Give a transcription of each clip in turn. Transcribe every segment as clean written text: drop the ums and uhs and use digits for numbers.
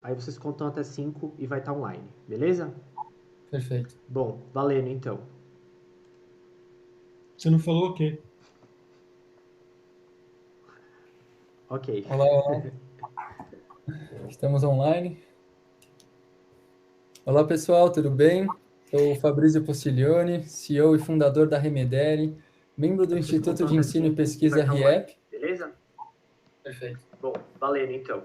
Aí vocês contam até 5 e vai estar online, beleza? Perfeito. Bom, valendo então. Você não falou o quê? Ok. Olá, olá. Estamos online. Olá, pessoal, tudo bem? Sou o Fabrício Postiglione, CEO e fundador da Remedere, membro do Vocês Instituto contam de até Ensino e 5 e vai Pesquisa estar online, RIEP. beleza? Perfeito. Bom, valendo então.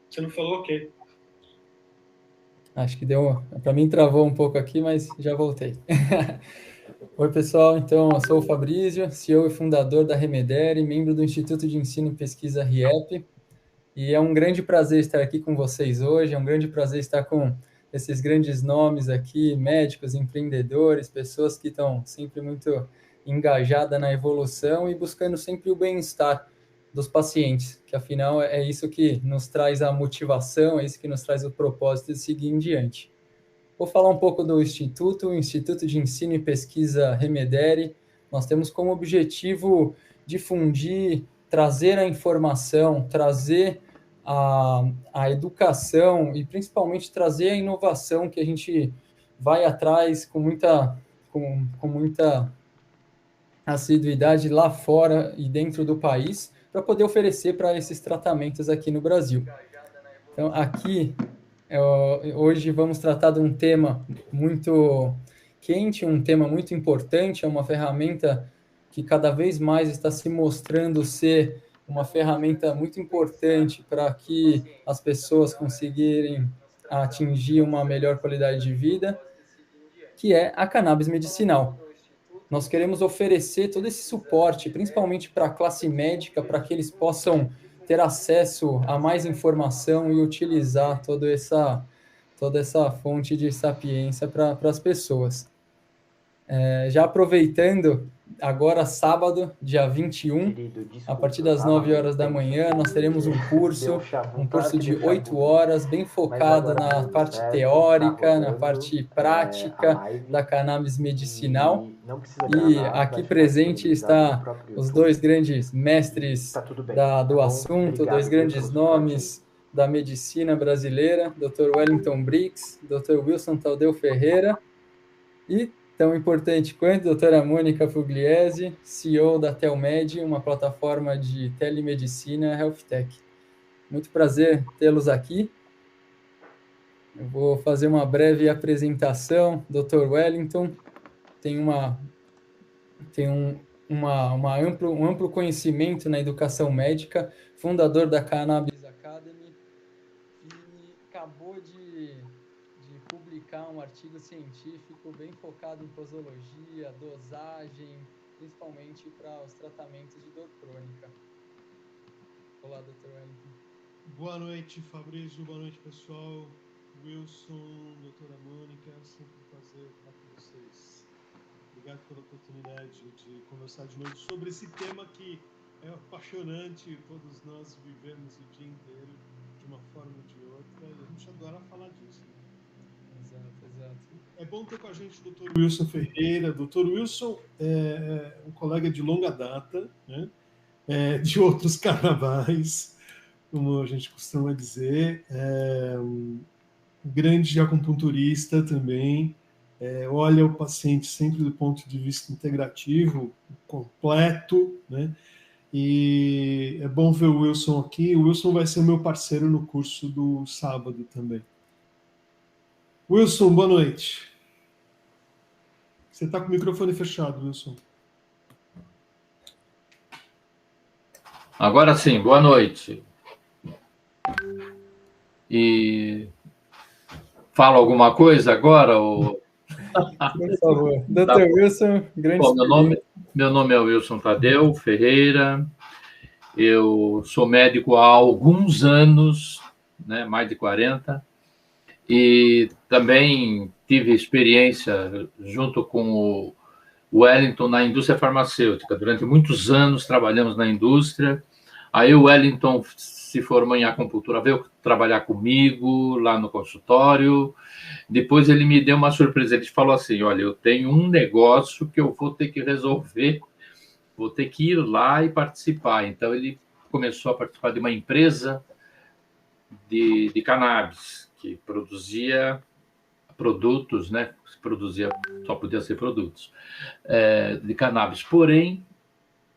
Você não falou o quê? Acho que deu. Para mim travou um pouco aqui, mas já voltei. Oi, pessoal. Então, eu sou o Fabrício, CEO e fundador da Remedere, membro do Instituto de Ensino e Pesquisa RIEP. E é um grande prazer estar aqui com vocês hoje, é um grande prazer estar com esses grandes nomes aqui, médicos, empreendedores, pessoas que estão sempre muito engajadas na evolução e buscando sempre o bem-estar dos pacientes, que afinal é isso que nos traz a motivação, é isso que nos traz o propósito de seguir em diante. Vou falar um pouco do Instituto, o Instituto de Ensino e Pesquisa Remedere. Nós temos como objetivo difundir, trazer a informação, trazer a educação e principalmente trazer a inovação que a gente vai atrás com muita assiduidade lá fora e dentro do país para poder oferecer para esses tratamentos aqui no Brasil. Então, aqui hoje vamos tratar de um tema muito quente, um tema muito importante, é uma ferramenta que cada vez mais está se mostrando ser uma ferramenta muito importante para que as pessoas conseguirem atingir uma melhor qualidade de vida, que é a cannabis medicinal. Nós queremos oferecer todo esse suporte, principalmente para a classe médica, para que eles possam ter acesso a mais informação e utilizar toda essa fonte de sapiência para as pessoas. Já aproveitando, agora sábado, dia 21, Querido, a desculpa, partir eu das tava 9 meio horas da tenso manhã, nós aqui, teremos porque deu um chabu, claro curso que de deu 8 chabu. horas, bem Mas focado agora tá na tudo parte certo, tá teórica, na rodando parte a prática live da cannabis medicinal. e não precisa E gravar, vai aqui ficar presente disponibilizado no está próprio os YouTube dois grandes e tá mestres tudo bem, tá do bom? assunto, dois Obrigado, viu, pelo grandes suporte aí. nomes da medicina brasileira, Dr. Wellington Briggs, Dr. Wilson Tadeu Ferreira, e tão importante quanto a doutora Mônica Pugliese, CEO da Telmed, uma plataforma de telemedicina health tech. Muito prazer tê-los aqui. Eu vou fazer uma breve apresentação. Dr. Wellington tem um amplo conhecimento na educação médica, fundador da Cannabis Academy, e acabou de publicar um artigo científico bem focado em posologia, dosagem, principalmente para os tratamentos de dor crônica. Olá, Dr. Wellington. Boa noite, Fabrício. Boa noite, pessoal. Wilson, doutora Mônica, sempre um prazer estar com vocês. Obrigado pela oportunidade de conversar de novo sobre esse tema que é apaixonante, todos nós vivemos o dia inteiro de uma forma ou de outra, e a gente adora falar disso. Exato. É bom ter com a gente o Dr. Wilson Ferreira. Dr. Wilson é um colega de longa data, né? De outros carnavais, como a gente costuma dizer, um grande acupunturista também, olha o paciente sempre do ponto de vista integrativo, completo, né? E é bom ver o Wilson aqui. O Wilson vai ser meu parceiro no curso do sábado também. Wilson, boa noite. Você está com o microfone fechado, Wilson. Agora sim, boa noite. E falo alguma coisa agora? Ou... Por favor. Dr. Wilson, grande Bom, meu nome é Wilson Tadeu Ferreira. Eu sou médico há alguns anos, né, mais de 40, e também tive experiência junto com o Wellington na indústria farmacêutica. Durante muitos anos trabalhamos na indústria. Aí o Wellington se formou em acupuntura, veio trabalhar comigo lá no consultório. Depois ele me deu uma surpresa. Ele falou assim: olha, eu tenho um negócio que eu vou ter que resolver, vou ter que ir lá e participar. Então ele começou a participar de uma empresa de cannabis, que produzia produtos, né? Só podia ser produtos de cannabis. Porém,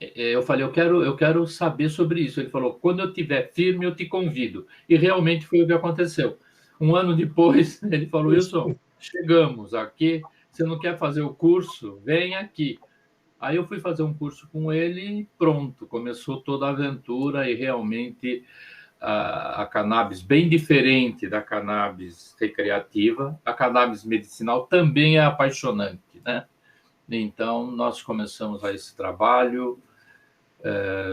eu falei, eu quero saber sobre isso. Ele falou, quando eu estiver firme, eu te convido. E realmente foi o que aconteceu. Um ano depois, ele falou, Wilson, chegamos aqui, você não quer fazer o curso? Vem aqui. Aí eu fui fazer um curso com ele e pronto, começou toda a aventura e realmente a cannabis, bem diferente da cannabis recreativa, a cannabis medicinal também é apaixonante, né? Então, nós começamos a esse trabalho,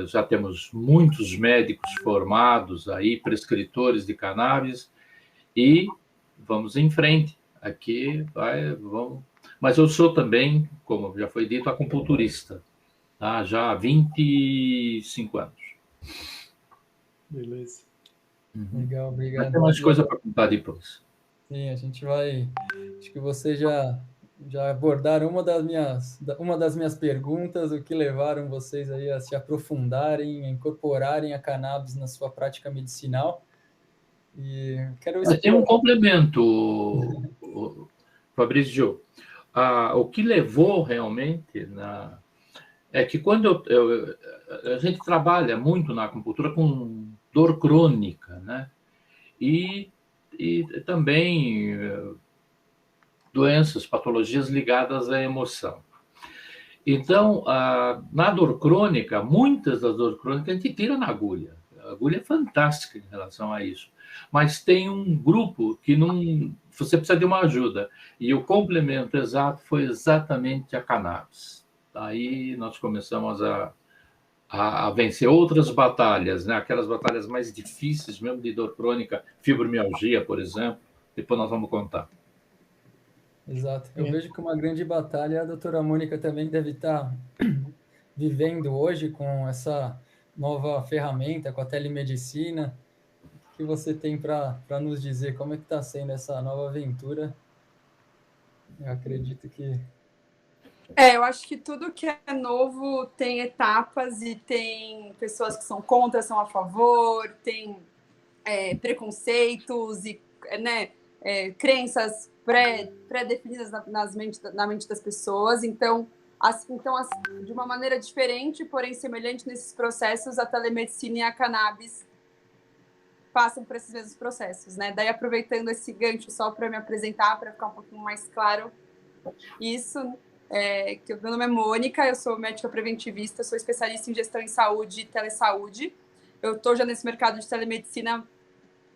já temos muitos médicos formados aí, prescritores de cannabis, e vamos em frente. Aqui vamos. Mas eu sou também, como já foi dito, acupunturista, tá? Já há 25 anos. Beleza. Legal, obrigado. Vai ter mais coisa para contar depois. Sim, a gente vai. Acho que você já abordaram uma das minhas perguntas, o que levaram vocês aí a se aprofundarem, a incorporarem a cannabis na sua prática medicinal. E quero Tem um complemento, Fabrício. O que levou realmente é que quando a gente trabalha muito na acupuntura com dor crônica, né? E também doenças, patologias ligadas à emoção. Então, na dor crônica, muitas das dores crônicas a gente tira na agulha. A agulha é fantástica em relação a isso. Mas tem um grupo que não... Você precisa de uma ajuda. E o complemento exato foi exatamente a cannabis. Aí nós começamos a vencer outras batalhas, né? Aquelas batalhas mais difíceis, mesmo de dor crônica, fibromialgia, por exemplo. Depois nós vamos contar. Exato. Eu vejo que uma grande batalha a doutora Mônica também deve estar vivendo hoje com essa nova ferramenta, com a telemedicina. O que você tem para nos dizer? Como é que está sendo essa nova aventura? Eu acredito que... Eu acho que tudo que é novo tem etapas e tem pessoas que são contra, são a favor, tem preconceitos e, né, crenças pré-definidas na mente das pessoas. Então, de uma maneira diferente, porém semelhante nesses processos, a telemedicina e a cannabis passam por esses mesmos processos, né? Daí, aproveitando esse gancho só para me apresentar, para ficar um pouquinho mais claro isso, que meu nome é Mônica, eu sou médica preventivista, sou especialista em gestão em saúde e telesaúde. Eu estou já nesse mercado de telemedicina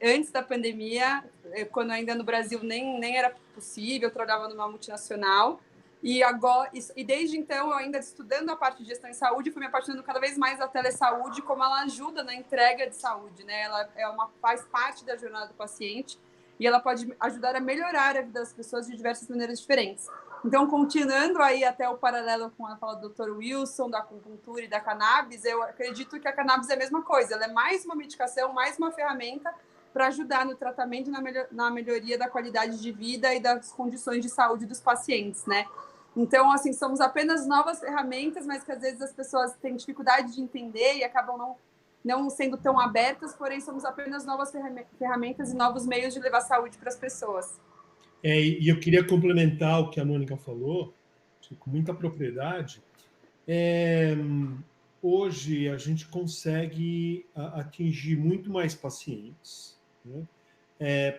antes da pandemia, quando ainda no Brasil nem era possível, eu trabalhava numa multinacional. E desde então, eu ainda estudando a parte de gestão em saúde, fui me apaixonando cada vez mais da telesaúde, como ela ajuda na entrega de saúde, né? Ela faz parte da jornada do paciente e ela pode ajudar a melhorar a vida das pessoas de diversas maneiras diferentes. Então, continuando aí até o paralelo com a fala do Dr. Wilson, da acupuntura e da cannabis, eu acredito que a cannabis é a mesma coisa. Ela é mais uma medicação, mais uma ferramenta para ajudar no tratamento e na melhoria da qualidade de vida e das condições de saúde dos pacientes, né? Então, assim, somos apenas novas ferramentas, mas que às vezes as pessoas têm dificuldade de entender e acabam não sendo tão abertas, porém somos apenas novas ferramentas e novos meios de levar saúde para as pessoas. E eu queria complementar o que a Mônica falou, com muita propriedade. Hoje a gente consegue atingir muito mais pacientes, né,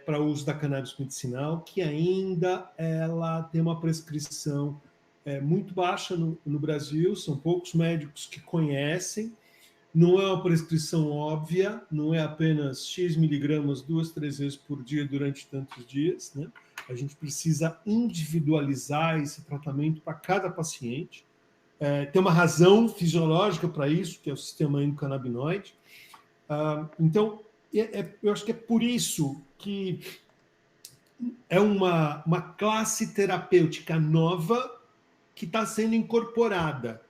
para o uso da cannabis medicinal, que ainda ela tem uma prescrição muito baixa no Brasil, são poucos médicos que conhecem, não é uma prescrição óbvia, não é apenas X miligramas 2, 3 vezes por dia durante tantos dias, né? A gente precisa individualizar esse tratamento para cada paciente. Tem uma razão fisiológica para isso, que é o sistema endocannabinoide. Então, eu acho que é por isso que é uma classe terapêutica nova que está sendo incorporada,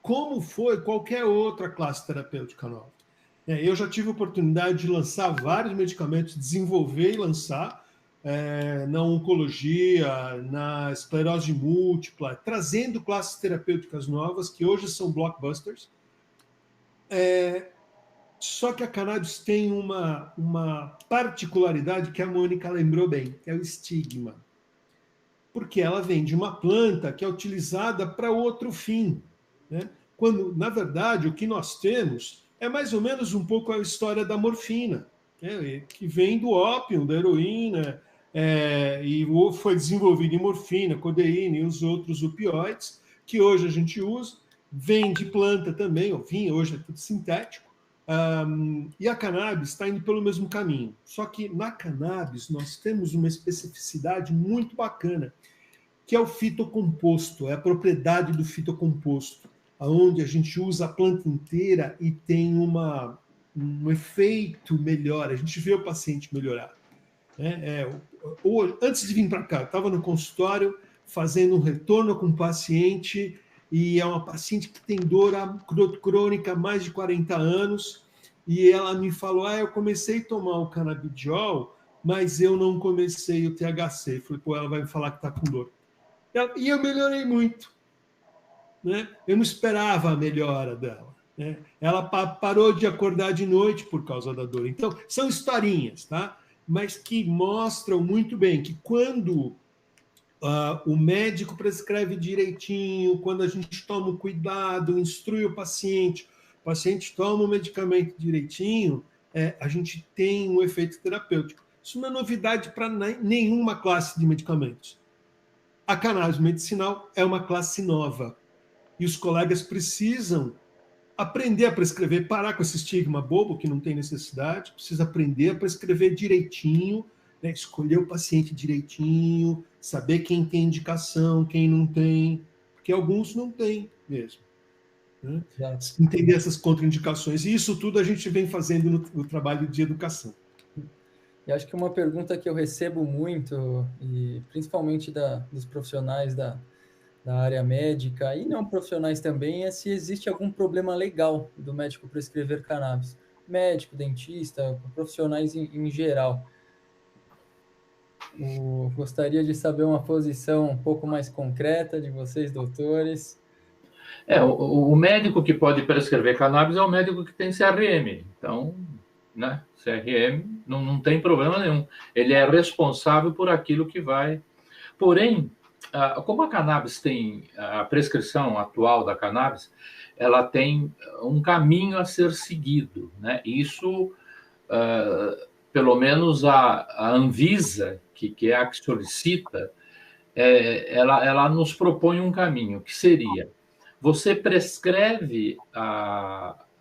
como foi qualquer outra classe terapêutica nova. Eu já tive a oportunidade de lançar vários medicamentos, desenvolver e lançar na oncologia, na esclerose múltipla, trazendo classes terapêuticas novas que hoje são blockbusters. Só que a cannabis tem uma particularidade que a Mônica lembrou bem, que é o estigma. Porque ela vem de uma planta que é utilizada para outro fim, né? Quando, na verdade, o que nós temos é mais ou menos um pouco a história da morfina, né? Que vem do ópio, da heroína, e foi desenvolvida em morfina, codeína e os outros opioides, que hoje a gente usa, vem de planta também, hoje é tudo sintético, e a cannabis está indo pelo mesmo caminho. Só que na cannabis nós temos uma especificidade muito bacana, que é o fitocomposto, é a propriedade do fitocomposto, onde a gente usa a planta inteira e tem um efeito melhor, a gente vê o paciente melhorar. Antes de vir para cá, eu estava no consultório fazendo um retorno com um paciente, e é uma paciente que tem dor crônica há mais de 40 anos, e ela me falou, eu comecei a tomar o canabidiol, mas eu não comecei o THC. Eu falei, ela vai me falar que está com dor. E eu melhorei muito, né? Eu não esperava a melhora dela, né? Ela parou de acordar de noite por causa da dor. Então, são historinhas, tá? Mas que mostram muito bem que quando o médico prescreve direitinho, quando a gente toma cuidado, instrui o paciente toma o medicamento direitinho, a gente tem um efeito terapêutico. Isso não é novidade para nenhuma classe de medicamentos. A cannabis medicinal é uma classe nova. E os colegas precisam aprender a prescrever, parar com esse estigma bobo que não tem necessidade, precisa aprender a prescrever direitinho, né? Escolher o paciente direitinho, saber quem tem indicação, quem não tem, porque alguns não têm mesmo. Né? Entender essas contraindicações. E isso tudo a gente vem fazendo no trabalho de educação. E acho que uma pergunta que eu recebo muito, e principalmente dos profissionais da área médica, e não profissionais também, é se existe algum problema legal do médico prescrever cannabis. Médico, dentista, profissionais em geral. Gostaria de saber uma posição um pouco mais concreta de vocês, doutores. O médico que pode prescrever cannabis é o médico que tem CRM. Então, né, CRM não tem problema nenhum. Ele é responsável por aquilo que vai. Porém, como a cannabis tem, a prescrição atual da cannabis, ela tem um caminho a ser seguido, né? Isso, pelo menos a Anvisa, que é a que solicita, ela nos propõe um caminho, que seria: você prescreve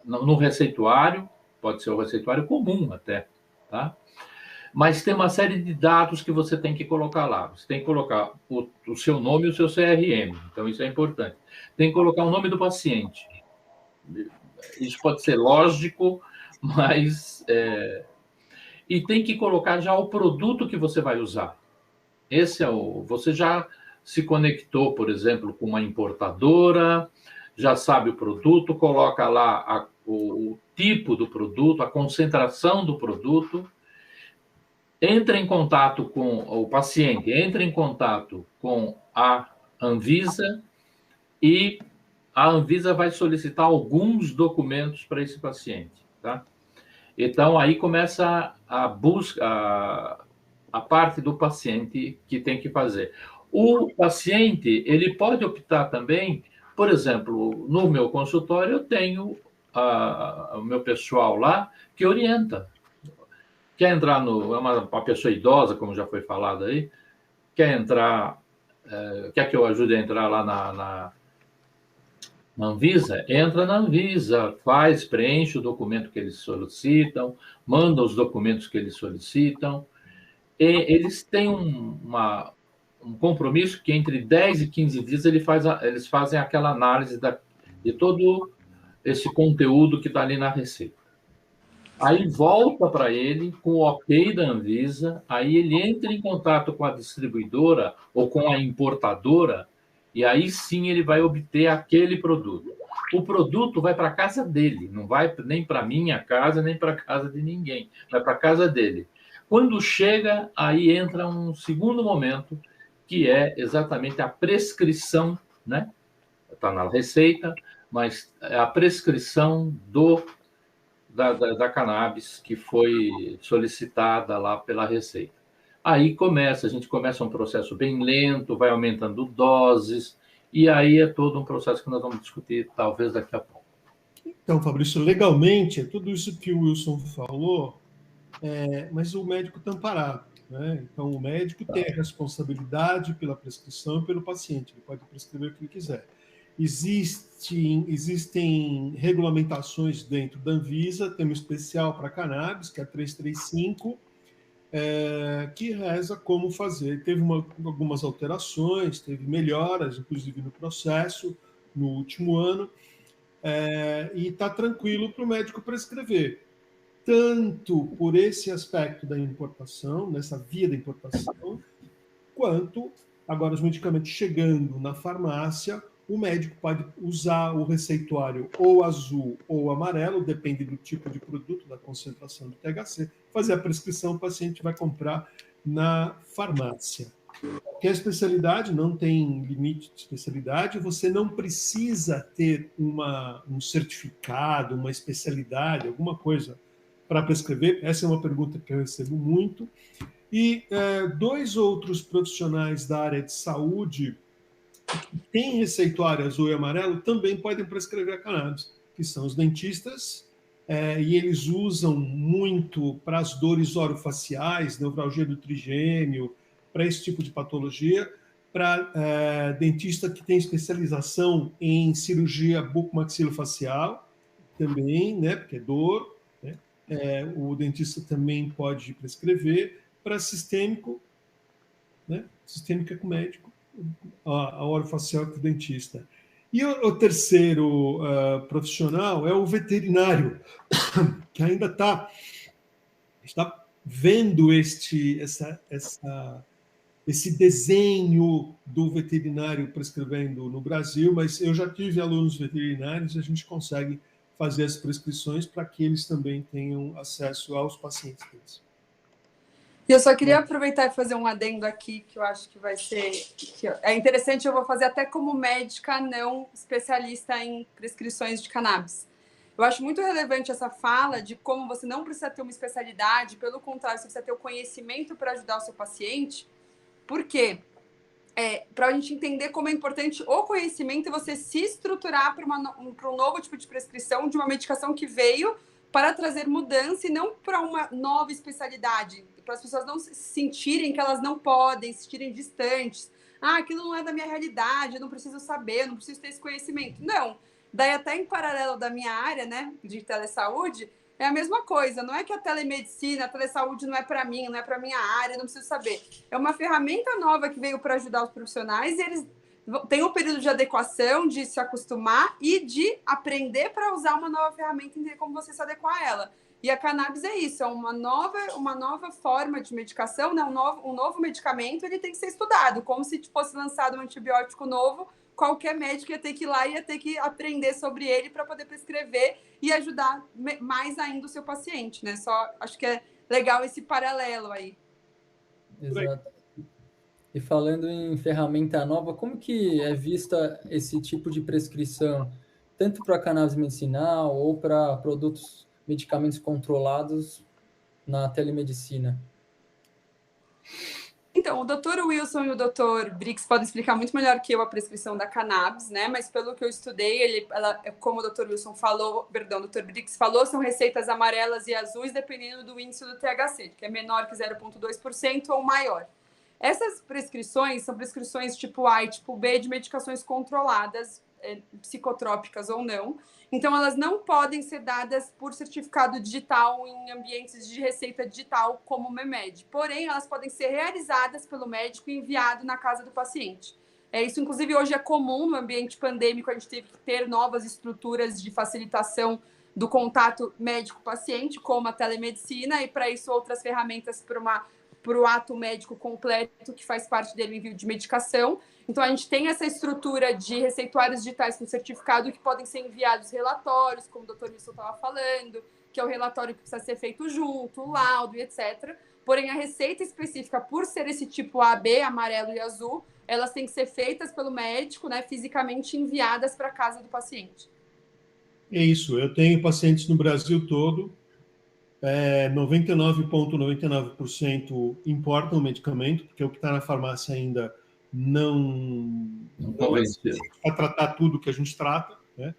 no receituário, pode ser o receituário comum até, tá? Mas tem uma série de dados que você tem que colocar lá. Você tem que colocar o seu nome e o seu CRM. Então, isso é importante. Tem que colocar o nome do paciente. Isso pode ser lógico, mas... E tem que colocar já o produto que você vai usar. Você já se conectou, por exemplo, com uma importadora, já sabe o produto, coloca lá o tipo do produto, a concentração do produto, entra em contato com o paciente, entra em contato com a Anvisa, e a Anvisa vai solicitar alguns documentos para esse paciente, tá? Então, aí começa a busca, a parte do paciente que tem que fazer. O paciente, ele pode optar também, por exemplo, no meu consultório, eu tenho o meu pessoal lá que orienta. Quer entrar é uma pessoa idosa, como já foi falado aí, quer entrar, quer que eu ajude a entrar lá na Anvisa? Entra na Anvisa, preenche o documento que eles solicitam, manda os documentos que eles solicitam, e eles têm um compromisso que entre 10 e 15 dias eles fazem aquela análise de todo esse conteúdo que está ali na receita. Aí volta para ele com o ok da Anvisa, aí ele entra em contato com a distribuidora ou com a importadora, e aí sim ele vai obter aquele produto. O produto vai para a casa dele, não vai nem para minha casa, nem para a casa de ninguém, vai para a casa dele. Quando chega, aí entra um segundo momento, que é exatamente a prescrição, né? Está na receita, mas é a prescrição da cannabis que foi solicitada lá pela Receita. Aí a gente começa um processo bem lento, vai aumentando doses, e aí é todo um processo que nós vamos discutir talvez daqui a pouco. Então, Fabrício, legalmente, é tudo isso que o Wilson falou, mas o médico está amparado, né? Então, o médico tem a responsabilidade pela prescrição e pelo paciente, ele pode prescrever o que ele quiser. Existem regulamentações dentro da Anvisa, tem um especial para cannabis, que é a 335, que reza como fazer. Teve algumas alterações, teve melhoras, inclusive no processo, no último ano, e está tranquilo para o médico prescrever, tanto por esse aspecto da importação, nessa via da importação, quanto, agora os medicamentos chegando na farmácia, o médico pode usar o receituário ou azul ou amarelo, depende do tipo de produto, da concentração do THC, fazer a prescrição, o paciente vai comprar na farmácia. Qualquer especialidade, não tem limite de especialidade, você não precisa ter um certificado, uma especialidade, alguma coisa para prescrever. Essa é uma pergunta que eu recebo muito. E 2 outros profissionais da área de saúde que têm receituário azul e amarelo também podem prescrever a cannabis, que são os dentistas, e eles usam muito para as dores orofaciais, neuralgia do trigêmeo, para esse tipo de patologia, para dentista que tem especialização em cirurgia bucomaxilofacial, também, né, porque é dor, né? O dentista também pode prescrever. Para sistêmico, né? Sistêmico é com o médico, a orofacial com o dentista. E o terceiro profissional é o veterinário, que ainda está vendo esse desenho do veterinário prescrevendo no Brasil, mas eu já tive alunos veterinários e a gente consegue fazer as prescrições para que eles também tenham acesso aos pacientes deles. E eu só queria aproveitar e fazer um adendo aqui, que eu acho que vai ser... é interessante, eu vou fazer até como médica não especialista em prescrições de cannabis. Eu acho muito relevante essa fala de como você não precisa ter uma especialidade, pelo contrário, você precisa ter o conhecimento para ajudar o seu paciente. Por quê? Para a gente entender como é importante o conhecimento e você se estruturar para um novo tipo de prescrição de uma medicação que veio para trazer mudança e não para uma nova especialidade, para as pessoas não se sentirem que elas não podem, se sentirem distantes. Aquilo não é da minha realidade, eu não preciso saber, eu não preciso ter esse conhecimento. Não. Daí até em paralelo da minha área, né, de telesaúde, é a mesma coisa. Não é que a telemedicina, a telesaúde não é para mim, não é para minha área, eu não preciso saber. É uma ferramenta nova que veio para ajudar os profissionais e eles têm um período de adequação, de se acostumar e de aprender para usar uma nova ferramenta e entender como você se adequar a ela. E a cannabis é isso, é uma nova forma de medicação, né? Um novo medicamento, ele tem que ser estudado, como se fosse lançado um antibiótico novo, qualquer médico ia ter que ir lá e ia ter que aprender sobre ele para poder prescrever e ajudar mais ainda o seu paciente, né? Só acho que é legal esse paralelo aí. Exato. E falando em ferramenta nova, como que é vista esse tipo de prescrição, tanto para cannabis medicinal ou para produtos, medicamentos controlados na telemedicina? Então, o Dr. Wilson e o Dr. Brix podem explicar muito melhor que eu a prescrição da cannabis, né? Mas pelo que eu estudei, como o Dr. Wilson falou, perdão, o Dr. Brix falou, são receitas amarelas e azuis dependendo do índice do THC, que é menor que 0,2% ou maior. Essas prescrições são prescrições tipo A e tipo B de medicações controladas, psicotrópicas ou não. Então, elas não podem ser dadas por certificado digital em ambientes de receita digital, como o MEMED. Porém, elas podem ser realizadas pelo médico e enviado na casa do paciente. Isso, inclusive, hoje é comum no ambiente pandêmico, a gente teve que ter novas estruturas de facilitação do contato médico-paciente, como a telemedicina, e para isso outras ferramentas para o ato médico completo, que faz parte dele o envio de medicação. Então, a gente tem essa estrutura de receituários digitais com certificado que podem ser enviados relatórios, como o Dr. Wilson estava falando, que é o relatório que precisa ser feito junto, o laudo e etc. Porém, a receita específica, por ser esse tipo A, B, amarelo e azul, elas têm que ser feitas pelo médico, né, fisicamente enviadas para a casa do paciente. É isso. Eu tenho pacientes no Brasil todo. 99,99% importam o medicamento, porque o que está na farmácia ainda não é Convencido. para tratar tudo que a gente trata, né?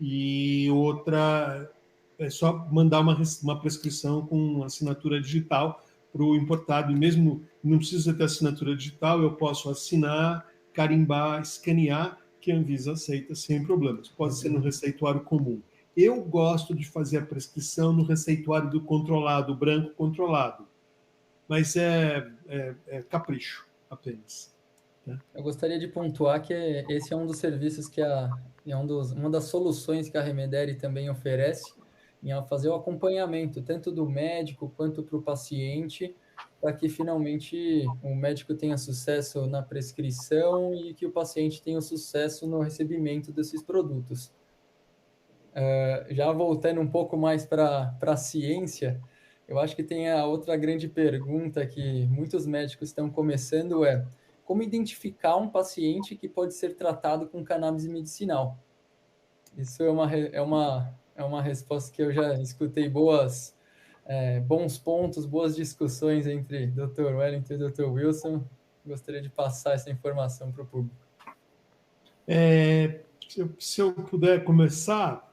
E outra é só mandar uma prescrição com assinatura digital para o importado, e mesmo não precisa ter assinatura digital, eu posso assinar, carimbar, escanear, que a Anvisa aceita sem problemas. Pode ser no receituário comum. Eu gosto de fazer a prescrição no receituário do controlado, branco controlado, mas é capricho apenas. Né? Eu gostaria de pontuar que esse é um dos serviços que uma das soluções que a Remedere também oferece em fazer o acompanhamento, tanto do médico quanto para o paciente, para que finalmente o médico tenha sucesso na prescrição e que o paciente tenha sucesso no recebimento desses produtos. Já voltando um pouco mais para a ciência, eu acho que tem a outra grande pergunta que muitos médicos estão começando como identificar um paciente que pode ser tratado com cannabis medicinal? Isso é uma resposta que eu já escutei bons pontos, boas discussões entre Dr. Wellington e Dr. Wilson. Gostaria de passar essa informação para o público. Se eu puder começar,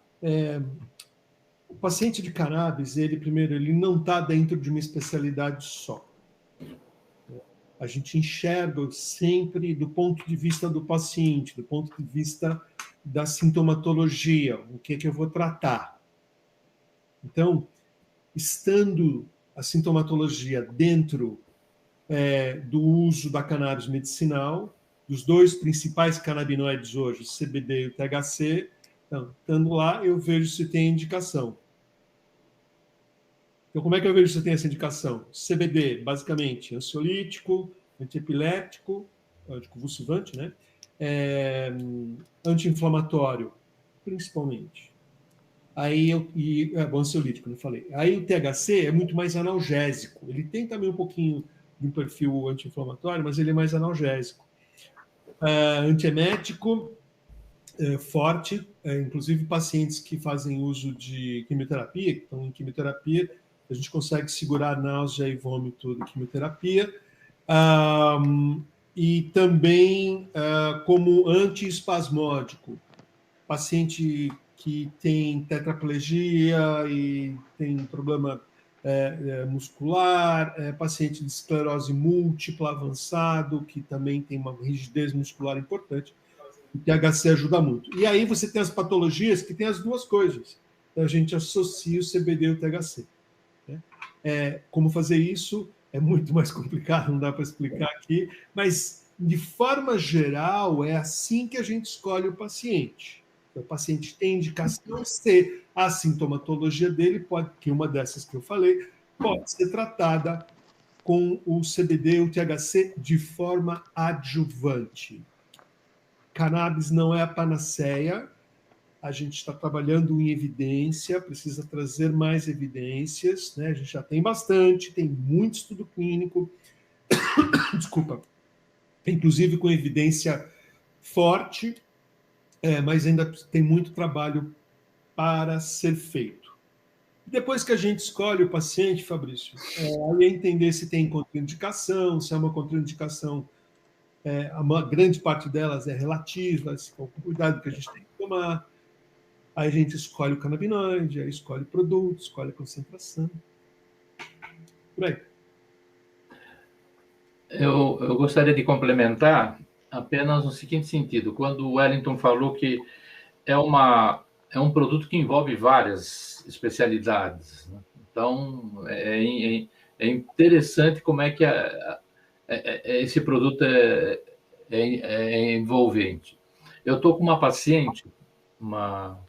o paciente de cannabis, ele não está dentro de uma especialidade só. A gente enxerga sempre do ponto de vista do paciente, do ponto de vista da sintomatologia, o que eu vou tratar. Então, estando a sintomatologia dentro do uso da cannabis medicinal, dos dois principais canabinoides hoje, o CBD e o THC, então, estando lá, eu vejo se tem indicação. Então, como é que eu vejo se tem essa indicação? CBD, basicamente, ansiolítico, antiepilético, anticonvulsivante, né? Anti-inflamatório, principalmente. Ansiolítico, não falei. Aí o THC é muito mais analgésico. Ele tem também um pouquinho de um perfil anti-inflamatório, mas ele é mais analgésico. Antiemético, forte, inclusive pacientes que fazem uso de quimioterapia, que estão em quimioterapia, a gente consegue segurar náusea e vômito da quimioterapia, e também como antiespasmódico, paciente que tem tetraplegia e tem problema muscular, paciente de esclerose múltipla avançado, que também tem uma rigidez muscular importante. O THC ajuda muito. E aí você tem as patologias que tem as duas coisas. Então, a gente associa o CBD e o THC. Né? Como fazer isso é muito mais complicado, não dá para explicar aqui, mas, de forma geral, é assim que a gente escolhe o paciente. Então, o paciente tem indicação se a sintomatologia dele que uma dessas que eu falei, pode ser tratada com o CBD e o THC de forma adjuvante. Cannabis não é a panaceia, a gente está trabalhando em evidência, precisa trazer mais evidências, né? A gente já tem bastante, tem muito estudo clínico, desculpa, inclusive com evidência forte, mas ainda tem muito trabalho para ser feito. Depois que a gente escolhe o paciente, Fabrício, aí é entender se tem contraindicação, se é uma contraindicação, a grande parte delas é relativa, qual o cuidado que a gente tem que tomar. Aí a gente escolhe o canabinoide, aí escolhe o produto, escolhe a concentração. Por aí. Eu gostaria de complementar apenas no seguinte sentido. Quando o Wellington falou que é um produto que envolve várias especialidades, né? Então, é interessante como é que esse produto é envolvente. Eu estou com uma paciente, uma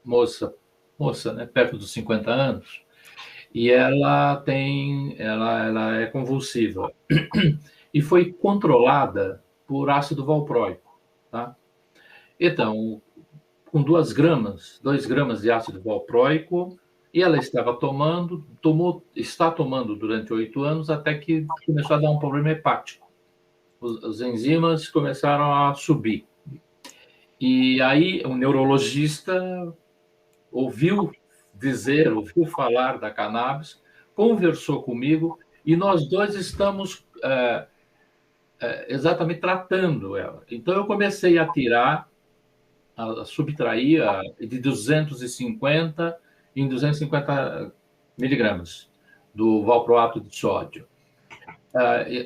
moça, né, perto dos 50 anos, e ela é convulsiva e foi controlada por ácido valproico, tá? Então, com 2 gramas de ácido valproico, e ela estava está tomando durante 8 anos, até que começou a dar um problema hepático. Os enzimas começaram a subir. E aí um neurologista ouviu falar da cannabis, conversou comigo e nós dois estamos exatamente tratando ela. Então eu comecei a tirar, a subtrair de 250 em 250 miligramas do valproato de sódio.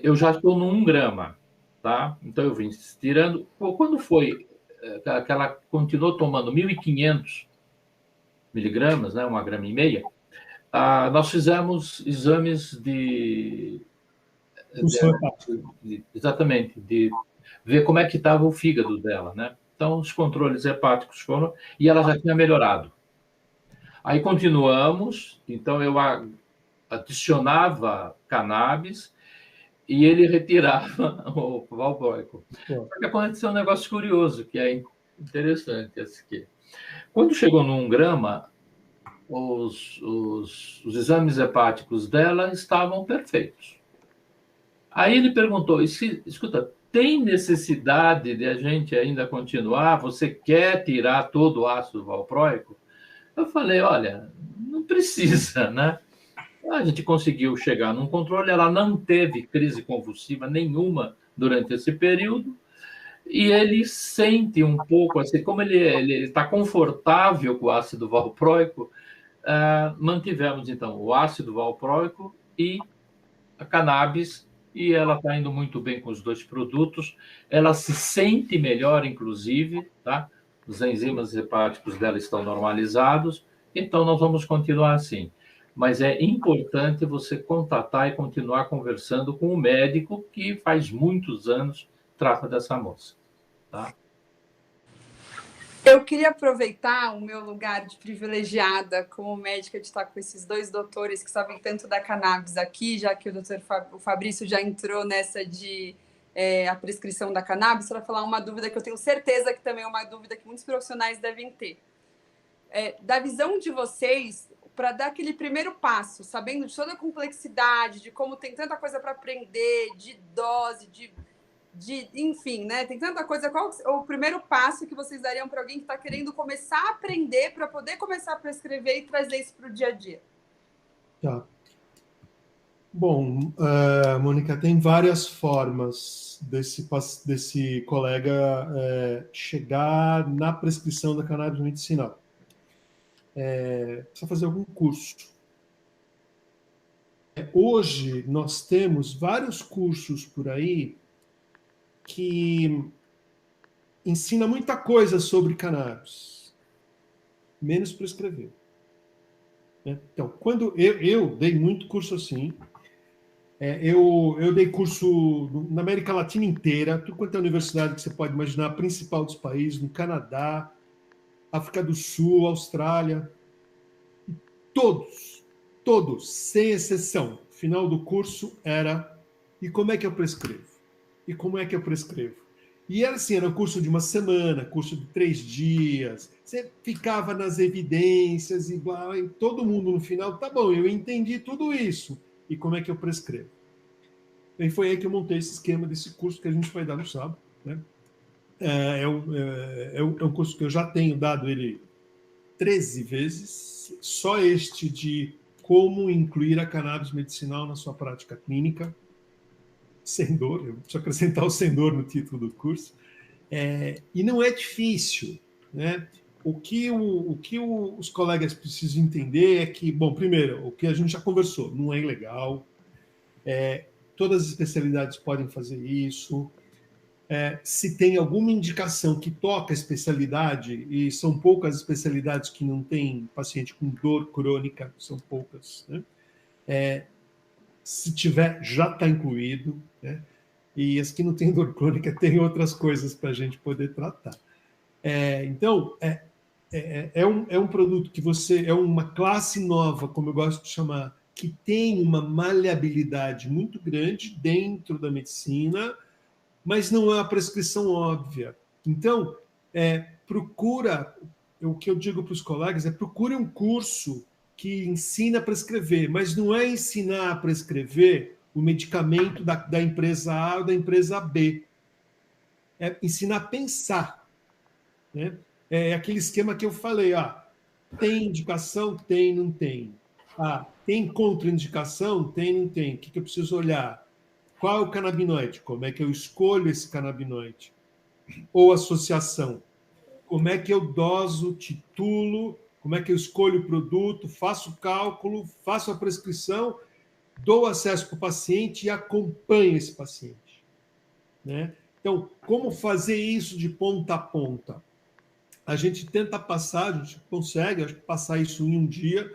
Eu já estou no 1 grama, tá? Então eu vim tirando. Quando foi que ela continuou tomando 1.500 miligramas, né, 1,5 gramas, nós fizemos exames exatamente, de ver como é que estava o fígado dela, né? Então, os controles hepáticos foram, e ela já tinha melhorado. Aí continuamos, então eu adicionava cannabis e ele retirava o valproico. Só que aconteceu um negócio curioso, que é interessante esse aqui. Quando chegou no 1 grama, os exames hepáticos dela estavam perfeitos. Aí ele perguntou, escuta, tem necessidade de a gente ainda continuar? Você quer tirar todo o ácido valproico? Eu falei, olha, não precisa, né? A gente conseguiu chegar num controle, ela não teve crise convulsiva nenhuma durante esse período, e ele sente um pouco, assim, como ele está confortável com o ácido valproico, mantivemos, então, o ácido valproico e a cannabis, e ela está indo muito bem com os dois produtos. Ela se sente melhor, inclusive, tá? Os enzimas hepáticos dela estão normalizados, então nós vamos continuar assim. Mas é importante você contatar e continuar conversando com o médico que faz muitos anos trata dessa moça, tá? Eu queria aproveitar o meu lugar de privilegiada como médica de estar com esses dois doutores que sabem tanto da cannabis aqui, já que o Fabrício já entrou nessa de a prescrição da cannabis, para falar uma dúvida que eu tenho certeza que também é uma dúvida que muitos profissionais devem ter. Da visão de vocês, para dar aquele primeiro passo, sabendo de toda a complexidade, de como tem tanta coisa para aprender, de dose, enfim, né? Tem tanta coisa. Qual é o primeiro passo que vocês dariam para alguém que está querendo começar a aprender para poder começar a prescrever e trazer isso para o dia a dia? Tá. Bom, Mônica, tem várias formas desse colega chegar na prescrição da cannabis medicinal. Precisa fazer algum curso. Hoje, nós temos vários cursos por aí que ensina muita coisa sobre cannabis, menos prescrever. Então, quando eu dei muito curso assim, eu dei curso na América Latina inteira, tudo quanto é universidade que você pode imaginar, a principal dos países, no Canadá, África do Sul, Austrália, todos, sem exceção. O final do curso era: e como é que eu prescrevo? E como é que eu prescrevo? E era assim, era um curso de uma semana, curso de 3 dias. Você ficava nas evidências e todo mundo no final, tá bom, eu entendi tudo isso. E como é que eu prescrevo? E foi aí que eu montei esse esquema desse curso que a gente vai dar no sábado, né? É um curso que eu já tenho dado ele 13 vezes, só este de como incluir a cannabis medicinal na sua prática clínica, sem dor, eu preciso acrescentar o sem dor no título do curso, e não é difícil, né? O que os colegas precisam entender é que, bom, primeiro, o que a gente já conversou, não é ilegal, todas as especialidades podem fazer isso, se tem alguma indicação que toca a especialidade, e são poucas especialidades que não tem paciente com dor crônica, são poucas, né? Se tiver, já está incluído, né? E as que não têm dor crônica tem outras coisas para a gente poder tratar. Então, é um produto que é uma classe nova, como eu gosto de chamar, que tem uma maleabilidade muito grande dentro da medicina, mas não é uma prescrição óbvia. Então, o que eu digo para os colegas procure um curso que ensina a prescrever, mas não é ensinar a prescrever o medicamento da empresa A ou da empresa B. É ensinar a pensar. né? É aquele esquema que eu falei, tem indicação? Tem, não tem. Tem contraindicação? Tem, não tem. O que eu preciso olhar? Qual é o canabinoide? Como é que eu escolho esse canabinoide? Ou associação? Como é que eu doso, titulo? Como é que eu escolho o produto? Faço o cálculo, faço a prescrição, dou acesso para o paciente e acompanho esse paciente, né? Então, como fazer isso de ponta a ponta? A gente tenta passar, a gente consegue, acho que passar isso em um dia,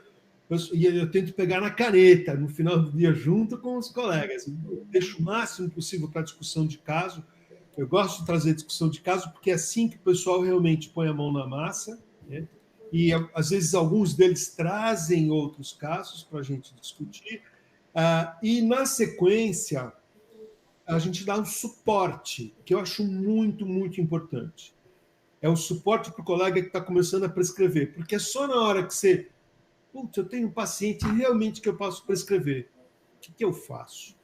e eu tento pegar na caneta, no final do dia, junto com os colegas. Eu deixo o máximo possível para discussão de caso. Eu gosto de trazer discussão de caso, porque é assim que o pessoal realmente põe a mão na massa, né? E, às vezes, alguns deles trazem outros casos para a gente discutir. E, na sequência, a gente dá um suporte, que eu acho muito, muito importante. É o suporte para o colega que está começando a prescrever, porque é só na hora que você... Putz, eu tenho um paciente realmente que eu posso prescrever. O que eu faço?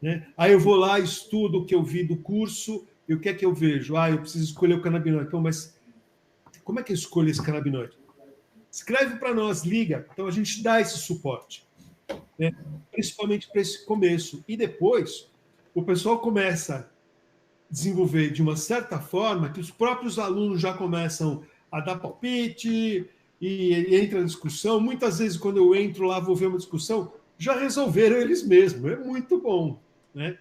Né? Aí eu vou lá, estudo o que eu vi do curso, e o que é que eu vejo? Eu preciso escolher o canabinoide. Então, mas como é que eu escolho esse canabinoide? Escreve para nós, liga. Então, a gente dá esse suporte, né? Principalmente para esse começo. E depois, o pessoal começa a desenvolver de uma certa forma que os próprios alunos já começam a dar palpite e entra na discussão. Muitas vezes, quando eu entro lá, vou ver uma discussão, já resolveram eles mesmos. É muito bom, né?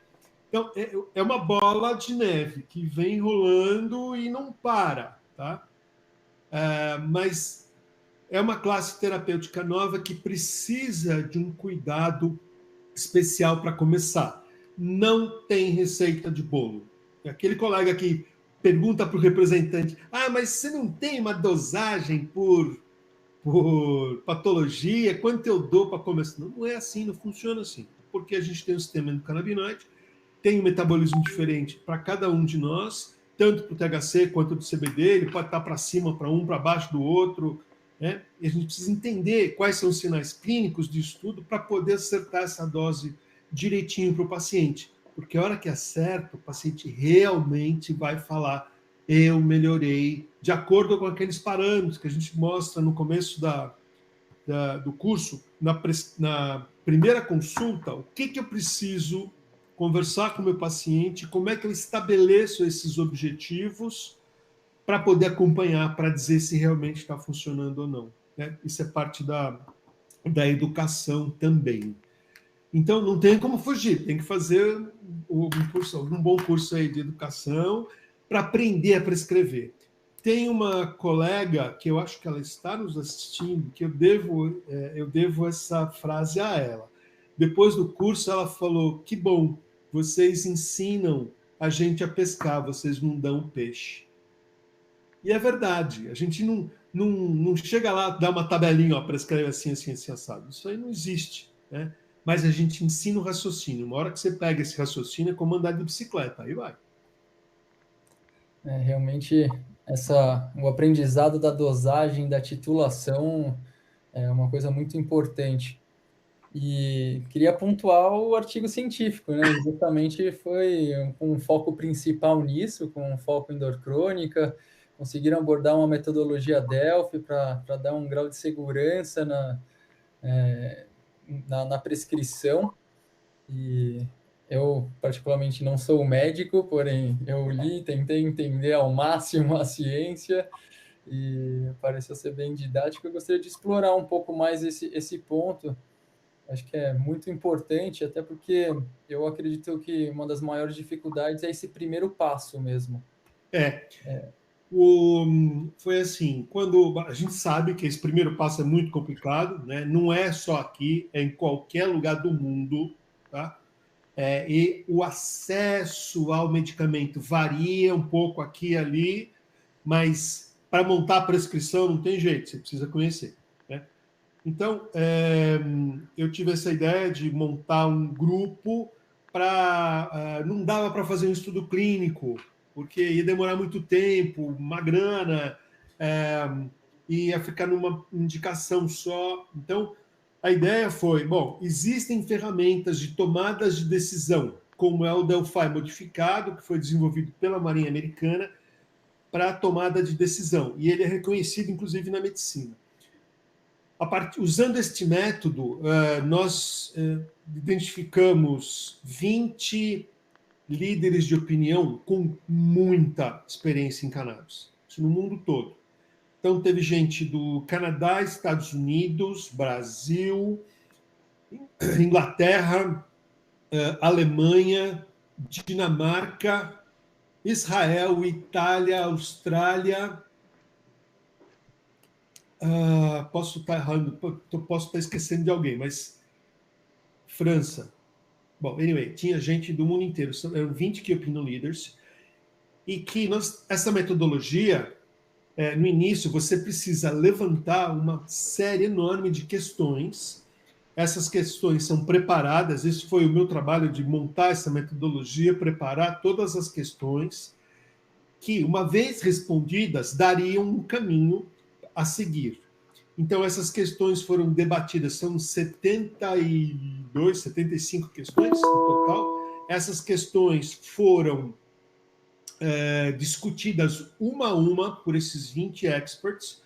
Então, é uma bola de neve que vem rolando e não para, tá? Mas é uma classe terapêutica nova que precisa de um cuidado especial para começar. Não tem receita de bolo. Aquele colega que pergunta para o representante: mas você não tem uma dosagem por patologia? Quanto eu dou para começar? Não é assim, não funciona assim. Porque a gente tem o sistema endocannabinoide, tem um metabolismo diferente para cada um de nós, tanto para o THC quanto do CBD, ele pode estar para cima, para um, para baixo do outro, né? E a gente precisa entender quais são os sinais clínicos de estudo para poder acertar essa dose direitinho para o paciente. Porque a hora que acerta, o paciente realmente vai falar: eu melhorei, de acordo com aqueles parâmetros que a gente mostra no começo do curso, na primeira consulta, o que eu preciso conversar com o meu paciente, como é que eu estabeleço esses objetivos para poder acompanhar, para dizer se realmente está funcionando ou não, né? Isso é parte da educação também. Então, não tem como fugir, tem que fazer um bom curso aí de educação para aprender a prescrever. Tem uma colega, que eu acho que ela está nos assistindo, que eu devo essa frase a ela. Depois do curso, ela falou: que bom, vocês ensinam a gente a pescar, vocês não dão peixe. E é verdade, a gente não chega lá, dá uma tabelinha, prescreve assim, assim, assim, assado. Isso aí não existe, né? Mas a gente ensina o raciocínio. Uma hora que você pega esse raciocínio, é como andar de bicicleta, aí vai. Realmente, o aprendizado da dosagem, da titulação, é uma coisa muito importante. E queria pontuar o artigo científico, né? Justamente foi um foco principal nisso, com um foco em dor crônica, conseguiram abordar uma metodologia Delphi para dar um grau de segurança na prescrição. E eu, particularmente, não sou médico, porém, eu li, tentei entender ao máximo a ciência e pareceu ser bem didático. Eu gostaria de explorar um pouco mais esse ponto. Acho que é muito importante, até porque eu acredito que uma das maiores dificuldades é esse primeiro passo mesmo. Foi assim, quando a gente sabe que esse primeiro passo é muito complicado, né? Não é só aqui, é em qualquer lugar do mundo, tá? E o acesso ao medicamento varia um pouco aqui e ali, mas para montar a prescrição não tem jeito, você precisa conhecer, né? Então, eu tive essa ideia de montar um grupo não dava para fazer um estudo clínico, porque ia demorar muito tempo, uma grana, ia ficar numa indicação só. Então, a ideia foi, bom, existem ferramentas de tomadas de decisão, como é o Delphi modificado, que foi desenvolvido pela Marinha Americana, para a tomada de decisão, e ele é reconhecido, inclusive, na medicina. Usando este método, nós identificamos 20 líderes de opinião com muita experiência em cannabis, isso no mundo todo. Então, teve gente do Canadá, Estados Unidos, Brasil, Inglaterra, Alemanha, Dinamarca, Israel, Itália, Austrália. Posso estar errando, posso estar esquecendo de alguém, mas França. Bom, anyway, tinha gente do mundo inteiro, eram 20 Key Opinion Leaders, e que essa metodologia, no início, você precisa levantar uma série enorme de questões. Essas questões são preparadas, esse foi o meu trabalho de montar essa metodologia, preparar todas as questões, que, uma vez respondidas, dariam um caminho a seguir. Então, essas questões foram debatidas, são 72, 75 questões no total. Essas questões foram discutidas uma a uma por esses 20 experts.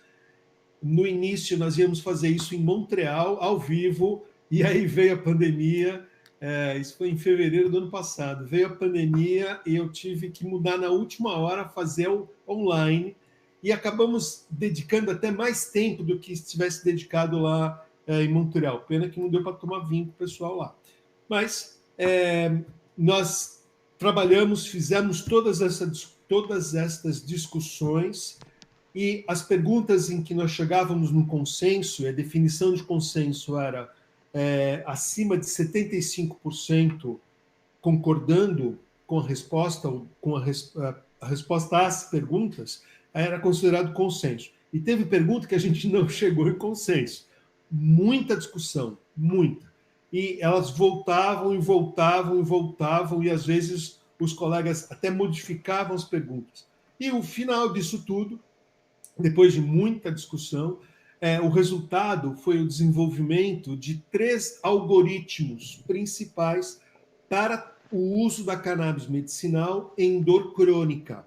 No início, nós íamos fazer isso em Montreal, ao vivo, e aí veio a pandemia. Isso foi em fevereiro do ano passado. Veio a pandemia e eu tive que mudar na última hora, fazer online, e acabamos dedicando até mais tempo do que se tivesse dedicado lá em Montreal. Pena que não deu para tomar vinho com o pessoal lá. Mas nós trabalhamos, fizemos todas essas discussões, e as perguntas em que nós chegávamos no consenso, e a definição de consenso era acima de 75% concordando com a resposta, com a resposta às perguntas, era considerado consenso. E teve pergunta que a gente não chegou em consenso. Muita discussão, muita. E elas voltavam e voltavam e voltavam, e às vezes os colegas até modificavam as perguntas. E o final disso tudo, depois de muita discussão, o resultado foi o desenvolvimento de 3 algoritmos principais para o uso da cannabis medicinal em dor crônica,